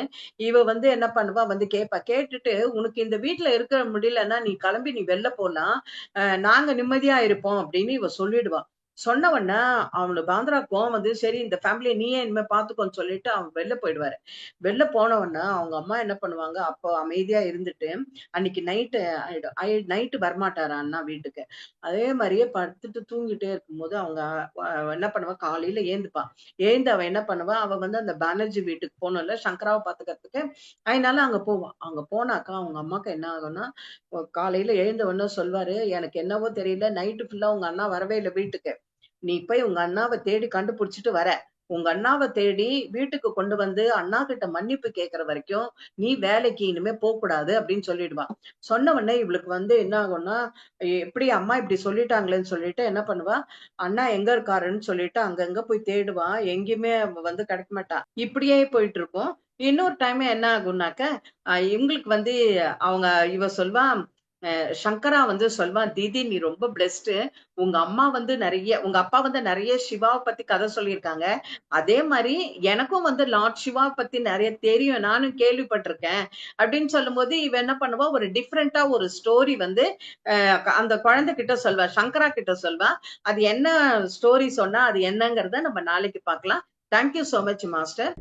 இவ வந்து என்ன பண்ணுவா, வந்து கேட்பா. கேட்டுட்டு, உனக்கு இந்த வீட்டுல இருக்க முடியலன்னா நீ கிளம்பி நீ வெளில போலாம், நாங்க நிம்மதியா இருப்போம் அப்படின்னு இவ சொல்லிடுவா. சொன்ன உடனே அவனுக்கு பாந்திரா கோவம் வந்து, சரி இந்த ஃபேமிலியை நீயே இனிமே பாத்துக்கோன்னு சொல்லிட்டு அவன் வெளில போயிடுவாரு. வெளில போன உடனே அவங்க அம்மா என்ன பண்ணுவாங்க, அப்போ அமைதியா இருந்துட்டு, அன்னைக்கு நைட்டு வரமாட்டாரு அண்ணா வீட்டுக்கு. அதே மாதிரியே படுத்துட்டு தூங்கிட்டே இருக்கும்போது அவங்க என்ன பண்ணுவா, காலையில ஏந்துப்பா. ஏந்து அவ என்ன பண்ணுவா, அவ வந்து அந்த பானர்ஜி வீட்டுக்கு போகணும்ல சங்கராவை பாத்துக்கிறதுக்கு. அதனால அங்க போவா. அங்க போனாக்கா அவங்க அம்மாக்கு என்ன ஆகும்னா, காலையில எழுந்த உடனே சொல்வாரு, எனக்கு என்னவோ தெரியல, நைட்டு ஃபுல்லா உங்க அண்ணா வரவே இல்லை வீட்டுக்கு. நீ போய் உங்க அண்ணாவை தேடி கண்டுபிடிச்சிட்டு வர. உங்க அண்ணாவை தேடி வீட்டுக்கு கொண்டு வந்து அண்ணா கிட்ட மன்னிப்பு கேட்கிற வரைக்கும் நீ வேலைக்கு இனிமே போக கூடாது அப்படின்னு சொல்லிடுவான். சொன்ன உடனே இவளுக்கு வந்து என்ன ஆகும்னா, எப்படி அம்மா இப்படி சொல்லிட்டாங்களேன்னு சொல்லிட்டு என்ன பண்ணுவா, அண்ணா எங்க இருக்காருன்னு சொல்லிட்டு அங்கங்க போய் தேடுவா. எங்கேயுமே அவ வந்து கிடைக்க மாட்டா. இப்படியே போயிட்டு இருக்கும். இன்னொரு டைம் என்ன ஆகும்னாக்க, இவங்களுக்கு வந்து அவங்க இவ சொல்வா, சங்கரா வந்து சொல்வான், தீதி நீ ரொம்ப பிளெஸ்டு. உங்க அப்பா வந்து நிறைய சிவாவை பத்தி கதை சொல்லியிருக்காங்க. அதே மாதிரி எனக்கும் வந்து லார்ட் சிவா பத்தி நிறைய தெரியும், நானும் கேள்விப்பட்டிருக்கேன் அப்படின்னு சொல்லும்போது இவ என்ன பண்ணுவா, ஒரு டிஃப்ரெண்டா ஒரு ஸ்டோரி வந்து அந்த குழந்தை கிட்ட சொல்வா, சங்கரா கிட்ட சொல்வா. அது என்ன ஸ்டோரி சொன்னா அது என்னங்கிறத நம்ம நாளைக்கு பார்க்கலாம். Thank you so much master.